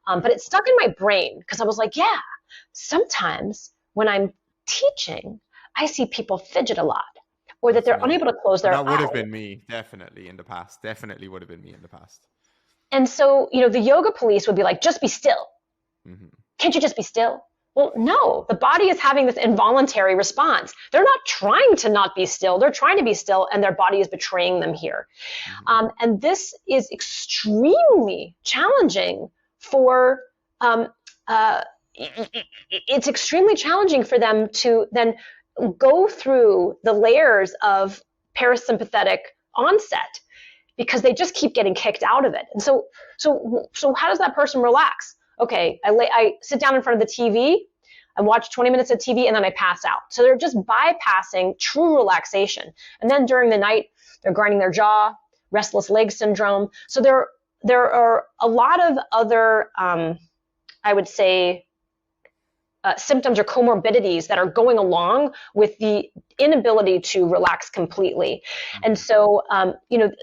But it stuck in my brain because I was like, yeah, sometimes when I'm teaching, I see people fidget a lot, or that they're unable to close their eyes. That would have been me, definitely, in the past. Definitely would have been me in the past. And so, the yoga police would be like, just be still. Mm-hmm. Can't you just be still? Well, no, the body is having this involuntary response. They're not trying to not be still. They're trying to be still, and their body is betraying them here. Mm-hmm. And this is extremely challenging for, it's extremely challenging for them to then go through the layers of parasympathetic onset, because they just keep getting kicked out of it. And so how does that person relax? Okay, I sit down in front of the TV, I watch 20 minutes of TV, and then I pass out. So they're just bypassing true relaxation. And then during the night, they're grinding their jaw, restless leg syndrome. So there are a lot of other, I would say, symptoms or comorbidities that are going along with the inability to relax completely. And so,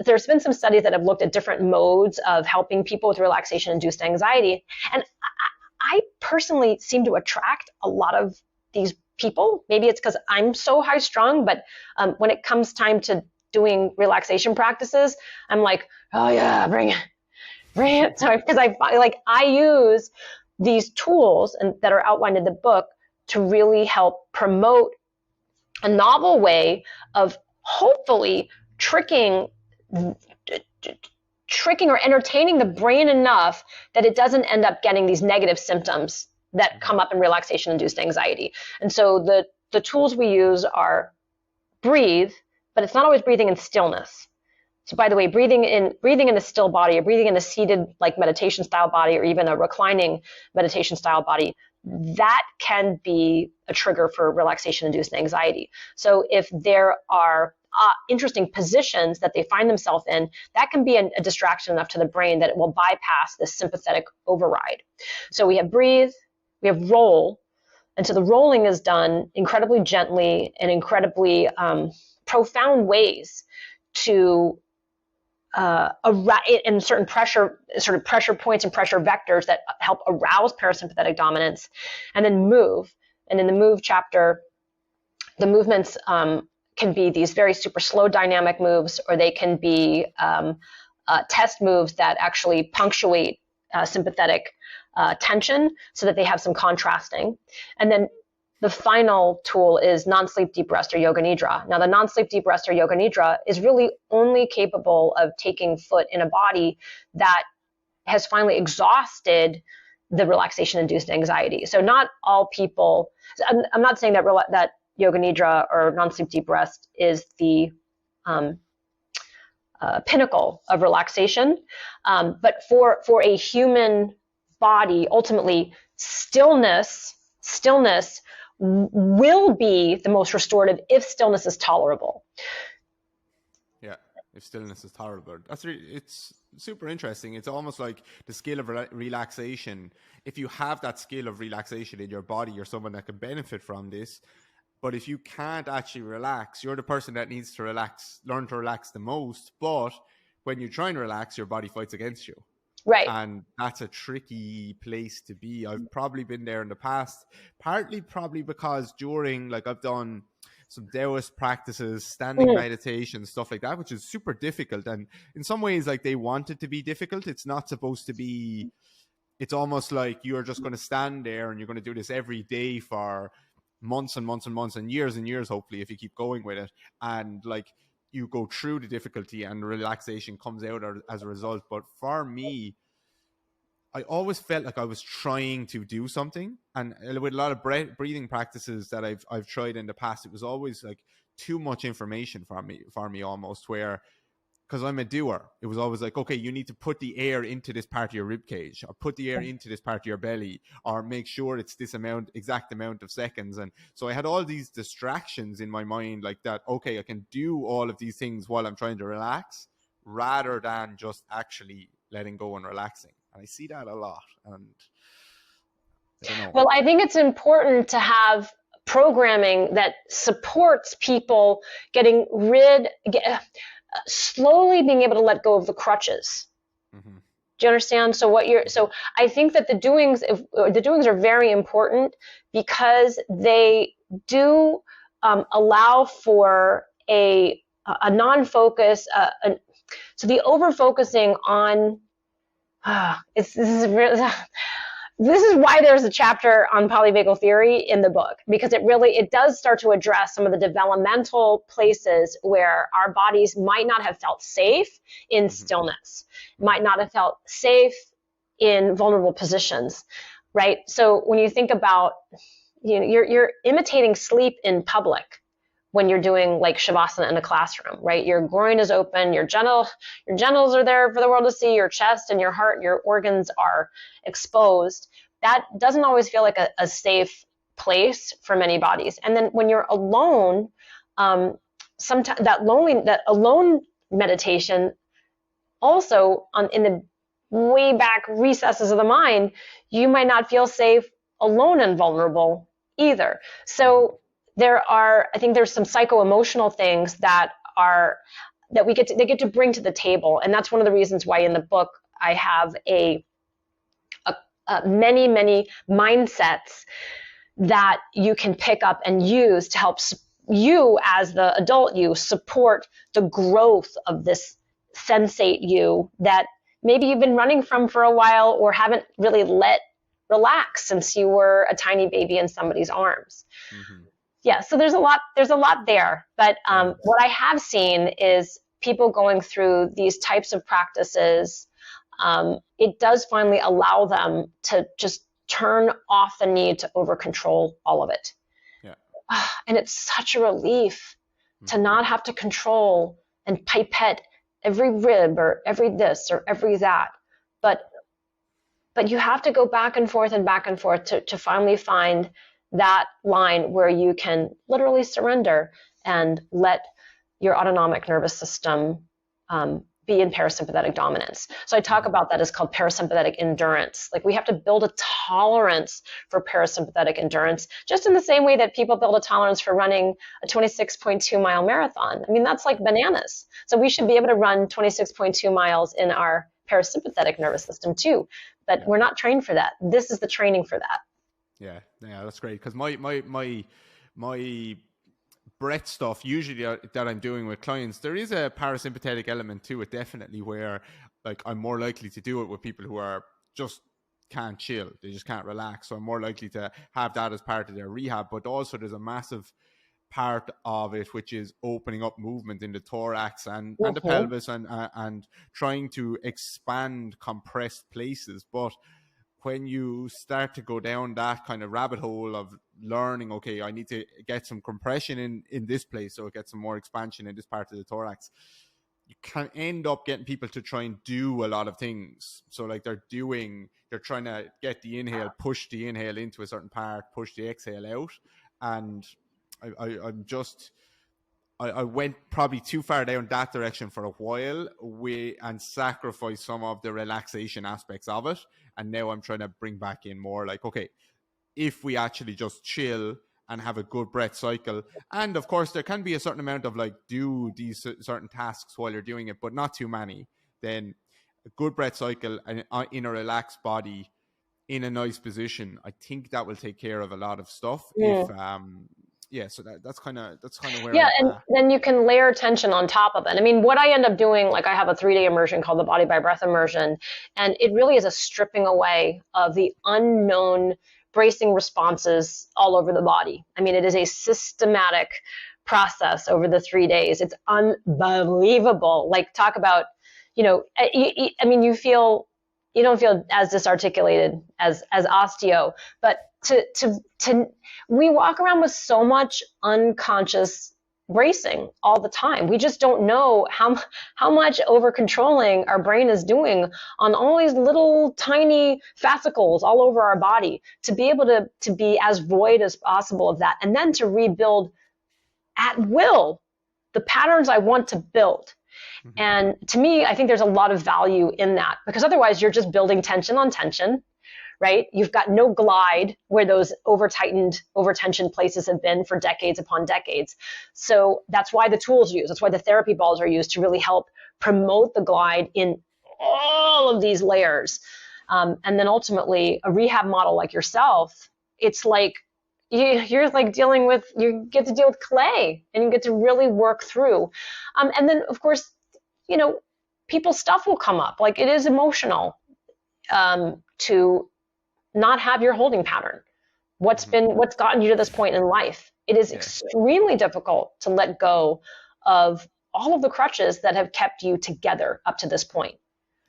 there's been some studies that have looked at different modes of helping people with relaxation-induced anxiety. And I personally seem to attract a lot of these people. Maybe it's because I'm so high strung, but when it comes time to doing relaxation practices, I'm like, oh yeah, bring it. So, because I use these tools that are outlined in the book to really help promote a novel way of hopefully tricking or entertaining the brain enough that it doesn't end up getting these negative symptoms that come up in relaxation-induced anxiety. And so the tools we use are breathe, but it's not always breathing in stillness. So by the way, breathing in a still body, or breathing in a seated like meditation style body, or even a reclining meditation style body, that can be a trigger for relaxation-induced anxiety. So if there are interesting positions that they find themselves in, that can be a distraction enough to the brain that it will bypass this sympathetic override. So we have breathe, we have roll, and so the rolling is done incredibly gently and incredibly profound ways to in certain pressure points and pressure vectors that help arouse parasympathetic dominance, and then move. And in the move chapter, the movements can be these very super slow dynamic moves, or they can be test moves that actually punctuate sympathetic tension so that they have some contrasting. And then the final tool is non-sleep deep rest, or yoga nidra. Now, the non-sleep deep rest, or yoga nidra, is really only capable of taking foot in a body that has finally exhausted the relaxation-induced anxiety. So not all people, I'm not saying that yoga nidra or non-sleep deep rest is the pinnacle of relaxation, but for a human body, ultimately stillness will be the most restorative if stillness is tolerable. Yeah, if stillness is tolerable. It's super interesting. It's almost like the skill of relaxation. If you have that skill of relaxation in your body, you're someone that can benefit from this. But if you can't actually relax, you're the person that needs to learn to relax the most. But when you try and relax, your body fights against you. Right. And that's a tricky place to be. I've probably been there in the past, partly probably because during, like, I've done some Taoist practices, standing Mhm. meditation, stuff like that, which is super difficult. And in some ways, like, they want it to be difficult. It's not supposed to be, it's almost like you're just going to stand there and you're going to do this every day for months and months and months and years, hopefully, if you keep going with it. And like, you go through the difficulty and relaxation comes out as a result. But for me, I always felt like I was trying to do something, and with a lot of breathing practices that I've tried in the past, it was always like too much information for me almost, where, because I'm a doer, it was always like, okay, you need to put the air into this part of your rib cage, or put the air into this part of your belly, or make sure it's this exact amount of seconds. And so I had all these distractions in my mind, like that, okay, I can do all of these things while I'm trying to relax, rather than just actually letting go and relaxing. And I see that a lot. And I don't know. Well, I think it's important to have programming that supports people slowly being able to let go of the crutches. Mm-hmm. Do you understand? So I think that the doings are very important, because they do allow for a non-focus. So the over-focusing on this is why there's a chapter on polyvagal theory in the book, because it does start to address some of the developmental places where our bodies might not have felt safe in stillness, might not have felt safe in vulnerable positions, right? So when you think about, you're imitating sleep in public when you're doing like shavasana in a classroom, right? Your groin is open, your genitals are there for the world to see, your chest and your heart, your organs are exposed. That doesn't always feel like a safe place for many bodies. And then when you're alone, sometimes that alone meditation also in the way back recesses of the mind, you might not feel safe alone and vulnerable either. So I think there's some psycho-emotional things that they get to bring to the table. And that's one of the reasons why in the book I have many, many mindsets that you can pick up and use to help you as the adult you support the growth of this sensate you that maybe you've been running from for a while, or haven't really let relax since you were a tiny baby in somebody's arms. Mm-hmm. Yeah, so there's a lot there. But what I have seen is people going through these types of practices, it does finally allow them to just turn off the need to over control all of it. Yeah. And it's such a relief to not have to control and pipette every rib or every this or every that. But you have to go back and forth to finally find that line where you can literally surrender and let your autonomic nervous system be in parasympathetic dominance. So I talk about that as called parasympathetic endurance. Like, we have to build a tolerance for parasympathetic endurance, just in the same way that people build a tolerance for running a 26.2 mile marathon. I mean, that's like bananas. So we should be able to run 26.2 miles in our parasympathetic nervous system too. But we're not trained for that. This is the training for that. Yeah, that's great, because my breath stuff usually that I'm doing with clients, there is a parasympathetic element to it, definitely, where like I'm more likely to do it with people who are just can't chill, they just can't relax. So I'm more likely to have that as part of their rehab. But also there's a massive part of it which is opening up movement in the thorax and the pelvis and trying to expand compressed places. But when you start to go down that kind of rabbit hole of learning, okay, I need to get some compression in this place, so get some more expansion in this part of the thorax, you can end up getting people to try and do a lot of things. So like they're trying to get the inhale, push the inhale into a certain part, push the exhale out. And I went probably too far down that direction for a while and sacrificed some of the relaxation aspects of it. And now I'm trying to bring back in more like, okay, if we actually just chill and have a good breath cycle. And of course, there can be a certain amount of like, do these certain tasks while you're doing it, but not too many. Then a good breath cycle and in a relaxed body in a nice position, I think that will take care of a lot of stuff. If so that's kind of where Yeah, I'm and at. then you can layer tension on top of it. I mean, what I end up doing, like I have a 3-day immersion called the Body by Breath immersion, and it really is a stripping away of the unknown bracing responses all over the body. I mean, it is a systematic process over the 3 days. It's unbelievable. Like, talk about, I mean, you don't feel as disarticulated as osteo, but to we walk around with so much unconscious bracing all the time. We just don't know how much over controlling our brain is doing on all these little tiny fascicles all over our body, to be able to be as void as possible of that, and then to rebuild at will the patterns I want to build. And to me, I think there's a lot of value in that, because otherwise you're just building tension on tension, right? You've got no glide where those over-tensioned places have been for decades upon decades. So that's why the tools are used. That's why the therapy balls are used, to really help promote the glide in all of these layers. And then ultimately, a rehab model like yourself, it's like you're like you get to deal with clay, and you get to really work through. And then, of course, people's stuff will come up. Like, it is emotional to not have your holding pattern. What's gotten you to this point in life? It is extremely difficult to let go of all of the crutches that have kept you together up to this point.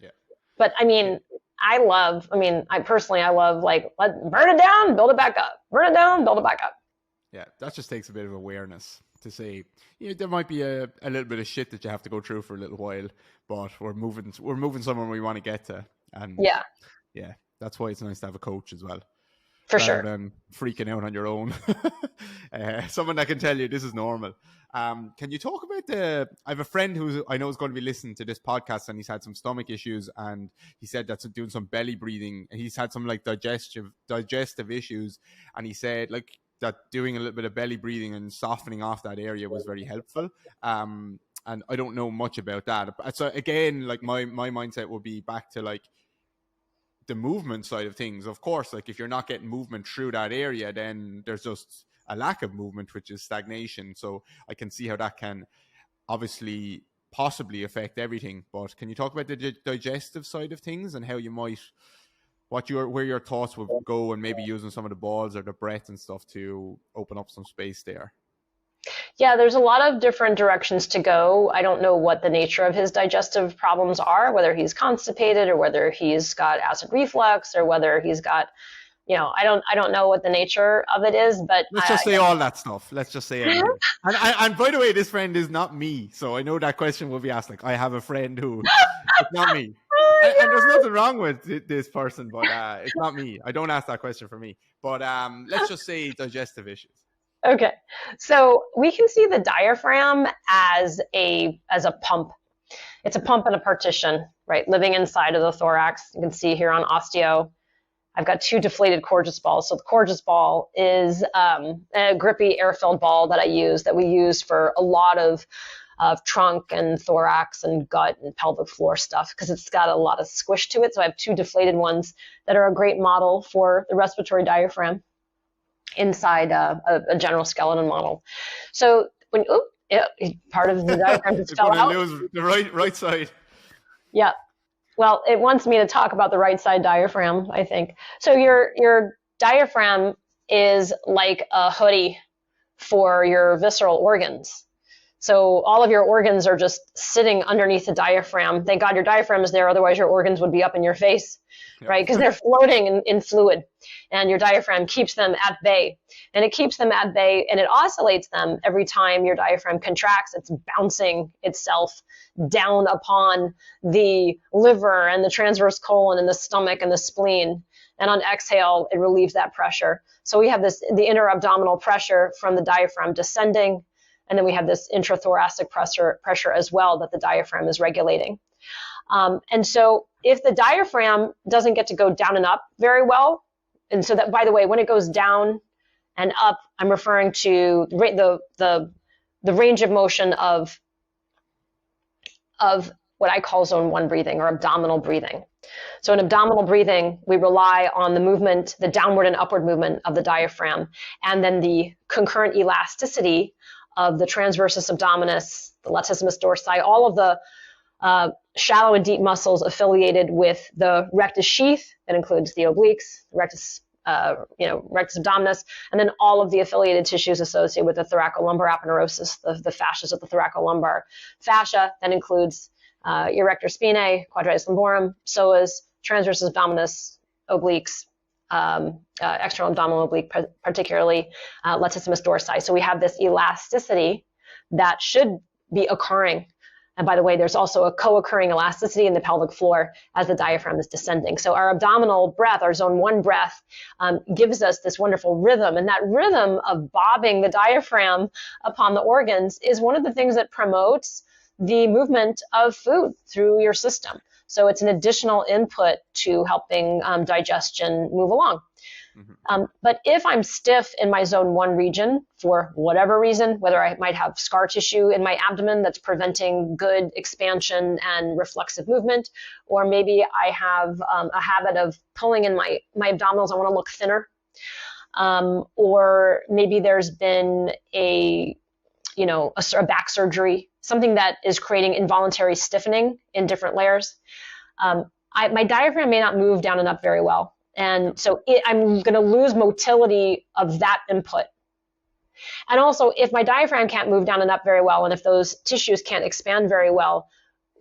Yeah. But I mean, I love, like, burn it down, build it back up. Burn it down, build it back up. Yeah, that just takes a bit of awareness to say, there might be a little bit of shit that you have to go through for a little while, but we're moving somewhere we want to get to. And yeah, that's why it's nice to have a coach as well. For rather sure. than freaking out on your own. Someone that can tell you this is normal. Can you talk about I have a friend who I know is going to be listening to this podcast, and he's had some stomach issues, and he said that's doing some belly breathing, and he's had some like digestive issues, and he said like that doing a little bit of belly breathing and softening off that area was very helpful. And I don't know much about that. So again, like my mindset will be back to like the movement side of things. Of course, like if you're not getting movement through that area, then there's just a lack of movement, which is stagnation. So I can see how that can obviously possibly affect everything. But can you talk about the digestive side of things and how you might, where your thoughts would go, and maybe using some of the balls or the breath and stuff to open up some space there? Yeah, there's a lot of different directions to go. I don't know what the nature of his digestive problems are, whether he's constipated or whether he's got acid reflux or whether he's got, I don't know what the nature of it is, but let's just say all that stuff. Let's just say everything. And by the way, this friend is not me. So I know that question will be asked. Like, I have a friend who, it's not me. And there's nothing wrong with this person, but it's not me. I don't ask that question for me. But let's just say digestive issues. Okay, so we can see the diaphragm as a pump. It's a pump and a partition, right? Living inside of the thorax. You can see here on osteo, I've got 2 deflated Courgeous balls. So the Courgeous ball is a grippy air-filled ball that we use for a lot of trunk and thorax and gut and pelvic floor stuff, because it's got a lot of squish to it. So I have 2 deflated ones that are a great model for the respiratory diaphragm inside a general skeleton model. So when part of the diaphragm just fell out. Lose the right side. Yeah. Well, it wants me to talk about the right side diaphragm, I think. So your diaphragm is like a hoodie for your visceral organs. So all of your organs are just sitting underneath the diaphragm. Thank God your diaphragm is there, otherwise your organs would be up in your face, right? Because they're floating in fluid, and your diaphragm keeps them at bay. And it keeps them at bay, and it oscillates them every time your diaphragm contracts. It's bouncing itself down upon the liver and the transverse colon and the stomach and the spleen. And on exhale, it relieves that pressure. So we have the inter-abdominal pressure from the diaphragm descending, and then we have this intrathoracic pressure as well that the diaphragm is regulating. And so if the diaphragm doesn't get to go down and up very well, and so that, by the way, when it goes down and up, I'm referring to the range of motion of what I call zone 1 breathing or abdominal breathing. So in abdominal breathing, we rely on the movement, the downward and upward movement of the diaphragm, and then the concurrent elasticity of the transversus abdominis, the latissimus dorsi, all of the shallow and deep muscles affiliated with the rectus sheath. That includes the obliques, rectus abdominis, and then all of the affiliated tissues associated with the thoracolumbar aponeurosis, the fascias of the thoracolumbar fascia. That includes erector spinae, quadratus lumborum, psoas, transversus abdominis, obliques, external abdominal oblique, particularly latissimus dorsi. So we have this elasticity that should be occurring. And by the way, there's also a co-occurring elasticity in the pelvic floor as the diaphragm is descending. So our abdominal breath, our zone 1 breath, gives us this wonderful rhythm. And that rhythm of bobbing the diaphragm upon the organs is one of the things that promotes the movement of food through your system. So it's an additional input to helping digestion move along. But if I'm stiff in my zone 1 region for whatever reason, whether I might have scar tissue in my abdomen that's preventing good expansion and reflexive movement, or maybe I have a habit of pulling in my abdominals, I want to look thinner, or maybe there's been a back surgery, something that is creating involuntary stiffening in different layers, my diaphragm may not move down and up very well. And so I'm going to lose motility of that input. And also, if my diaphragm can't move down and up very well, and if those tissues can't expand very well,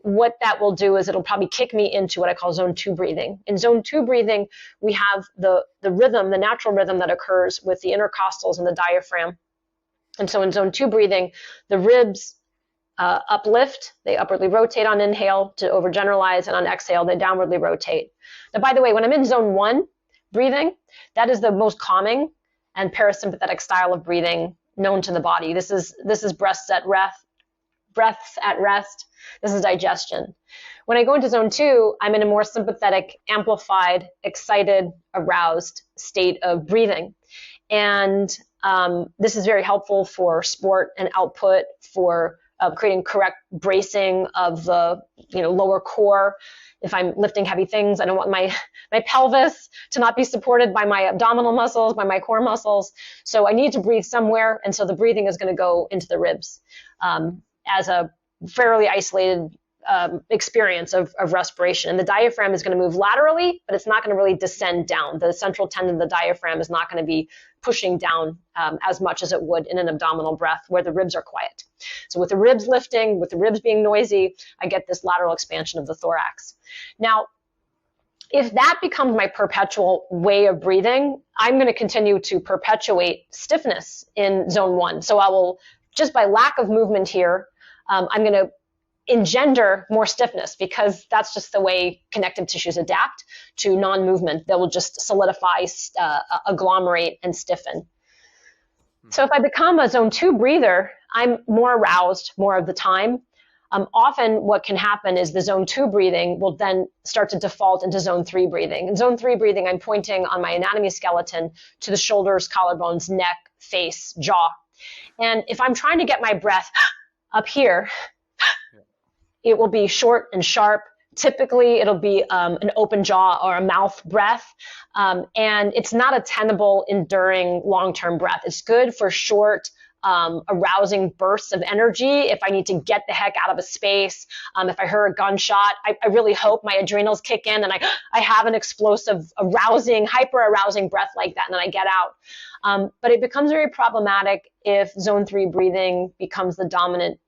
what that will do is it'll probably kick me into what I call zone 2 breathing. In zone 2 breathing, we have the rhythm, the natural rhythm that occurs with the intercostals and the diaphragm. And so in zone 2 breathing, the ribs uplift, they upwardly rotate on inhale to overgeneralize, and on exhale, they downwardly rotate. Now, by the way, when I'm in zone 1 breathing, that is the most calming and parasympathetic style of breathing known to the body. This is breaths at rest. This is digestion. When I go into zone 2, I'm in a more sympathetic, amplified, excited, aroused state of breathing. And this is very helpful for sport and output, for creating correct bracing of the lower core. If I'm lifting heavy things, I don't want my pelvis to not be supported by my abdominal muscles, by my core muscles. So I need to breathe somewhere, and so the breathing is going to go into the ribs as a fairly isolated experience of respiration. And the diaphragm is going to move laterally, but it's not going to really descend down. The central tendon of the diaphragm is not going to be pushing down as much as it would in an abdominal breath where the ribs are quiet. So with the ribs lifting, with the ribs being noisy, I get this lateral expansion of the thorax. Now, if that becomes my perpetual way of breathing, I'm going to continue to perpetuate stiffness in zone 1. So I will, just by lack of movement here, I'm going to engender more stiffness, because that's just the way connective tissues adapt to non-movement. They will just solidify, agglomerate, and stiffen. So if I become a zone 2 breather, I'm more aroused more of the time. Often what can happen is the zone 2 breathing will then start to default into zone 3 breathing. In zone 3 breathing, I'm pointing on my anatomy skeleton to the shoulders, collarbones, neck, face, jaw. And if I'm trying to get my breath up here, it will be short and sharp. Typically, it'll be an open jaw or a mouth breath. And it's not a tenable, enduring, long-term breath. It's good for short, arousing bursts of energy. If I need to get the heck out of a space, if I hear a gunshot, I really hope my adrenals kick in and I have an explosive, arousing, hyper-arousing breath like that, and then I get out. But it becomes very problematic if zone 3 breathing becomes the dominant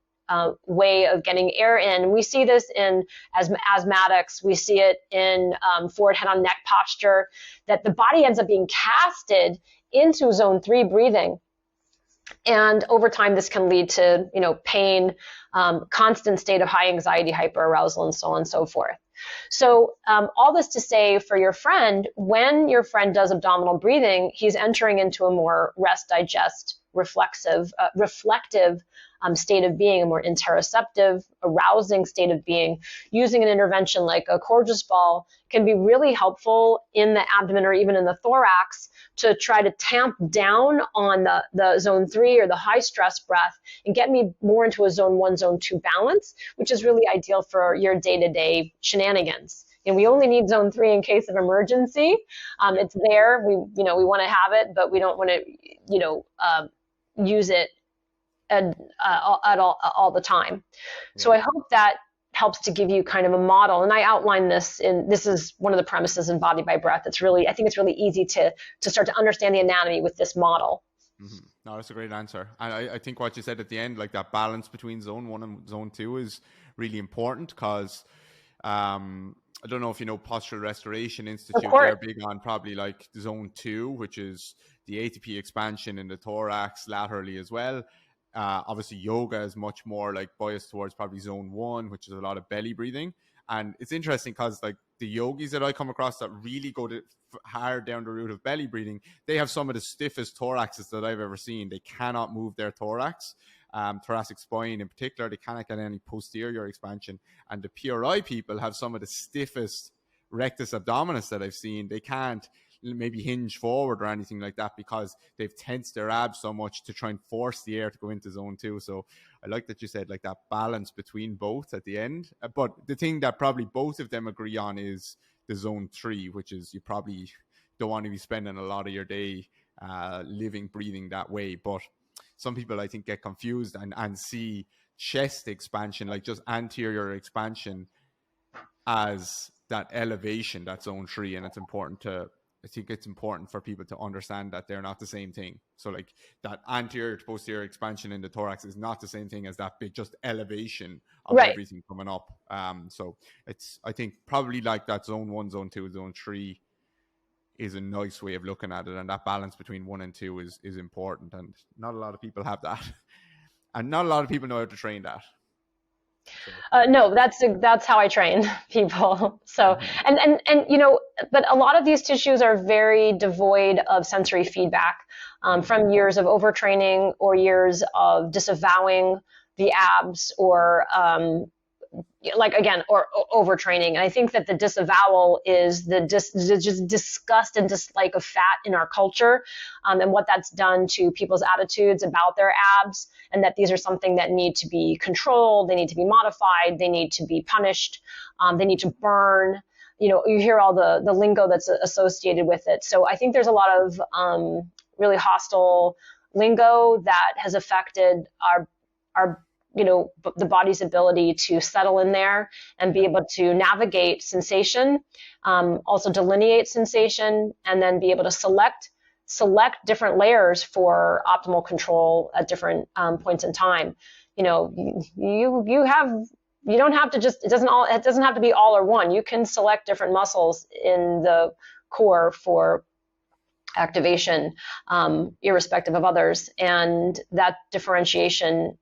way of getting air in. We see this in asthmatics. We see it in forward head on neck posture, that the body ends up being casted into zone 3 breathing. And over time, this can lead to pain, constant state of high anxiety, hyperarousal, and so on and so forth. So all this to say, for your friend, when your friend does abdominal breathing, he's entering into a more rest digest reflective state of being, a more interoceptive, arousing state of being. Using an intervention like a Corgis ball can be really helpful in the abdomen or even in the thorax to try to tamp down on the zone 3 or the high stress breath and get me more into a zone 1, zone 2 balance, which is really ideal for your day-to-day shenanigans. And we only need zone 3 in case of emergency. It's there. We want to have it, but we don't want to, use it at all the time. So I hope that helps to give you kind of a model. And I outline this this is one of the premises in Body by Breath. I think it's really easy to start to understand the anatomy with this model. Mm-hmm. No, that's a great answer. And I think what you said at the end, like that balance between zone 1 and zone 2 is really important because I don't know if you know Postural Restoration Institute. They're big on probably like zone 2, which is the ATP expansion in the thorax laterally as well. Obviously, yoga is much more like biased towards probably zone 1, which is a lot of belly breathing. And it's interesting because like the yogis that I come across that really go hard down the route of belly breathing, they have some of the stiffest thoraxes that I've ever seen. They cannot move their thorax. Thoracic spine in particular, they cannot get any posterior expansion. And the PRI people have some of the stiffest rectus abdominis that I've seen. They can't maybe hinge forward or anything like that because they've tensed their abs so much to try and force the air to go into zone 2. So I like that you said like that balance between both at the end. But the thing that probably both of them agree on is the zone 3, which is you probably don't want to be spending a lot of your day living, breathing that way. But some people I think get confused and see chest expansion, like just anterior expansion, as that elevation, that zone 3. And I think it's important for people to understand that they're not the same thing. So like that anterior to posterior expansion in the thorax is not the same thing as that big just elevation of everything coming up. So I think probably like that zone 1, zone 2, zone 3 is a nice way of looking at it. And that balance between 1 and 2 is important. And not a lot of people have that. And not a lot of people know how to train that. No, that's how I train people. So, and but a lot of these tissues are very devoid of sensory feedback from years of overtraining or years of disavowing the abs or or overtraining. And I think that the disavowal is the just disgust and dislike of fat in our culture, and what that's done to people's attitudes about their abs, and that these are something that need to be controlled, they need to be modified, they need to be punished, they need to burn. You hear all the lingo that's associated with it. So I think there's a lot of really hostile lingo that has affected our the body's ability to settle in there and be able to navigate sensation, also delineate sensation, and then be able to select different layers for optimal control at different points in time. You don't have to it doesn't have to be all or one. You can select different muscles in the core for activation, irrespective of others, and that differentiation.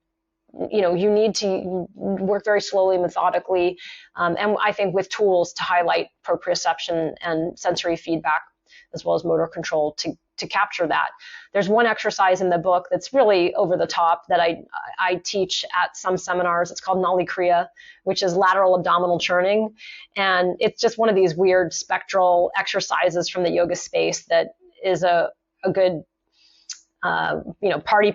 You need to work very slowly, methodically, and I think with tools to highlight proprioception and sensory feedback, as well as motor control to capture that. There's one exercise in the book that's really over the top that I teach at some seminars. It's called Nali Kriya, which is lateral abdominal churning. And it's just one of these weird spectral exercises from the yoga space that is a good party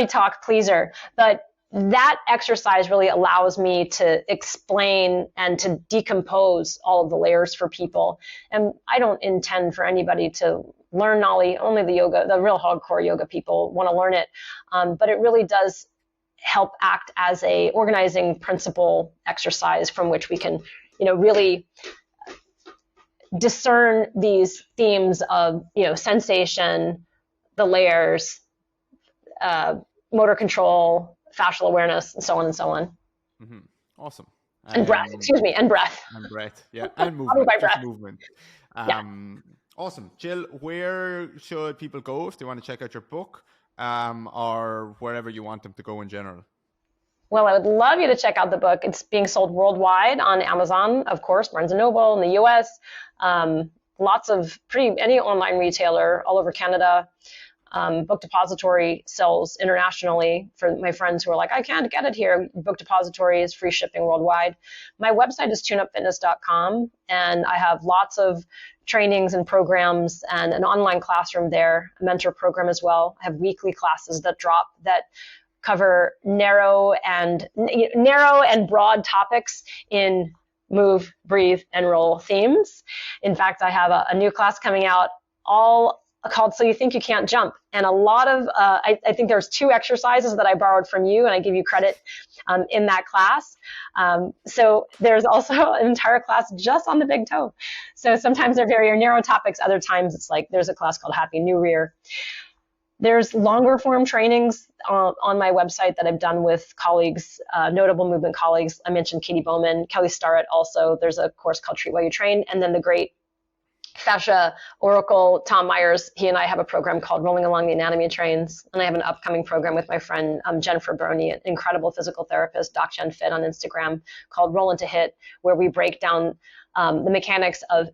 talk pleaser. But that exercise really allows me to explain and to decompose all of the layers for people. And I don't intend for anybody to learn Nali. Only the real hardcore yoga people want to learn it. But it really does help act as a organizing principle exercise from which we can, really discern these themes of, sensation, the layers, motor control, fascial awareness, and so on and so on. Mm-hmm. Awesome. And breath, and breath. And breath, yeah. And movement. By breath. Movement. Yeah. Awesome. Jill, where should people go if they want to check out your book, or wherever you want them to go in general? Well, I would love you to check out the book. It's being sold worldwide on Amazon, of course, Barnes & Noble in the US, lots of any online retailer all over Canada. Book Depository sells internationally. For my friends who are like, I can't get it here, Book Depository is free shipping worldwide. My website is tuneupfitness.com, and I have lots of trainings and programs and an online classroom there, a mentor program as well. I have weekly classes that drop that cover narrow and broad topics in move, breathe, and roll themes. In fact, I have a new class coming out all called So You Think You Can't Jump. And a lot of, I think there's 2 exercises that I borrowed from you, and I give you credit in that class. So there's also an entire class just on the big toe. So sometimes they're very narrow topics. Other times it's like there's a class called Happy New Rear. There's longer form trainings on my website that I've done with colleagues, notable movement colleagues. I mentioned Katie Bowman, Kelly Starrett also. There's a course called Treat While You Train. And then the great Fascia Oracle, Tom Myers, he and I have a program called Rolling Along the Anatomy Trains. And I have an upcoming program with my friend Jennifer Broney, an incredible physical therapist, Doc Jen Fit on Instagram, called Roll Into Hit, where we break down the mechanics of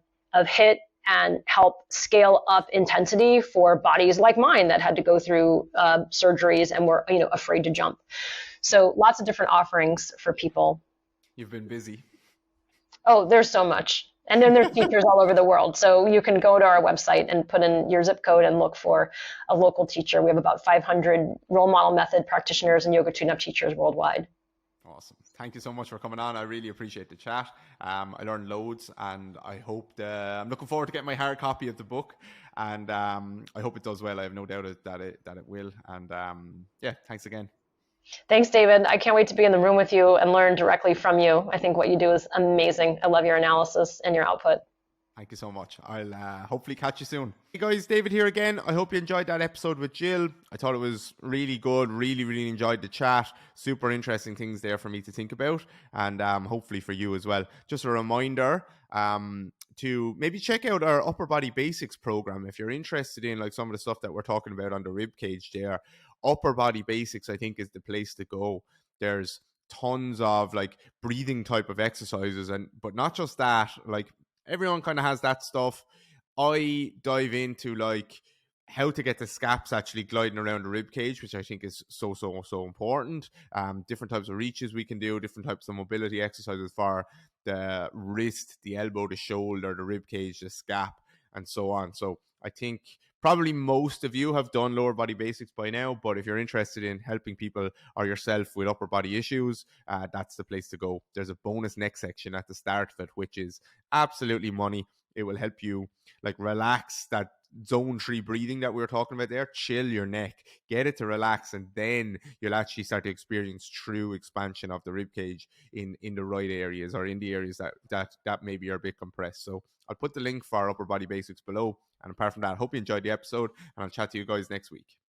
HIT and help scale up intensity for bodies like mine that had to go through surgeries and were afraid to jump. So lots of different offerings for people. You've been busy. Oh, there's so much. And then there's teachers all over the world. So you can go to our website and put in your zip code and look for a local teacher. We have about 500 role model method practitioners and yoga tune-up teachers worldwide. Awesome. Thank you so much for coming on. I really appreciate the chat. I learned loads, and I hope I'm looking forward to getting my hard copy of the book, and I hope it does well. I have no doubt that it will. And yeah, thanks again. Thanks, David. I can't wait to be in the room with you and learn directly from you. I think what you do is amazing. I love your analysis and your output. Thank you so much. I'll hopefully catch you soon. Hey guys, David here again. I hope you enjoyed that episode with Jill. I thought it was really good. Really enjoyed the chat. Super interesting things there for me to think about, and hopefully for you as well. Just a reminder to maybe check out our Upper Body Basics program if you're interested in like some of the stuff that we're talking about on the rib cage there. Upper Body Basics, I think, is the place to go. There's tons of like breathing type of exercises, but not just that. Like everyone kind of has that stuff. I dive into like how to get the scaps actually gliding around the rib cage, which I think is so important. Different types of reaches we can do, different types of mobility exercises for the wrist, the elbow, the shoulder, the rib cage, the scap, and so on. So I think probably most of you have done lower body basics by now, but if you're interested in helping people or yourself with upper body issues, that's the place to go. There's a bonus neck section at the start of it, which is absolutely money. It will help you like relax that zone 3 breathing that we were talking about there, chill your neck, get it to relax, and then you'll actually start to experience true expansion of the rib cage in the right areas, or in the areas that maybe are a bit compressed. So I'll put the link for Upper Body Basics below. And apart from that, I hope you enjoyed the episode, and I'll chat to you guys next week.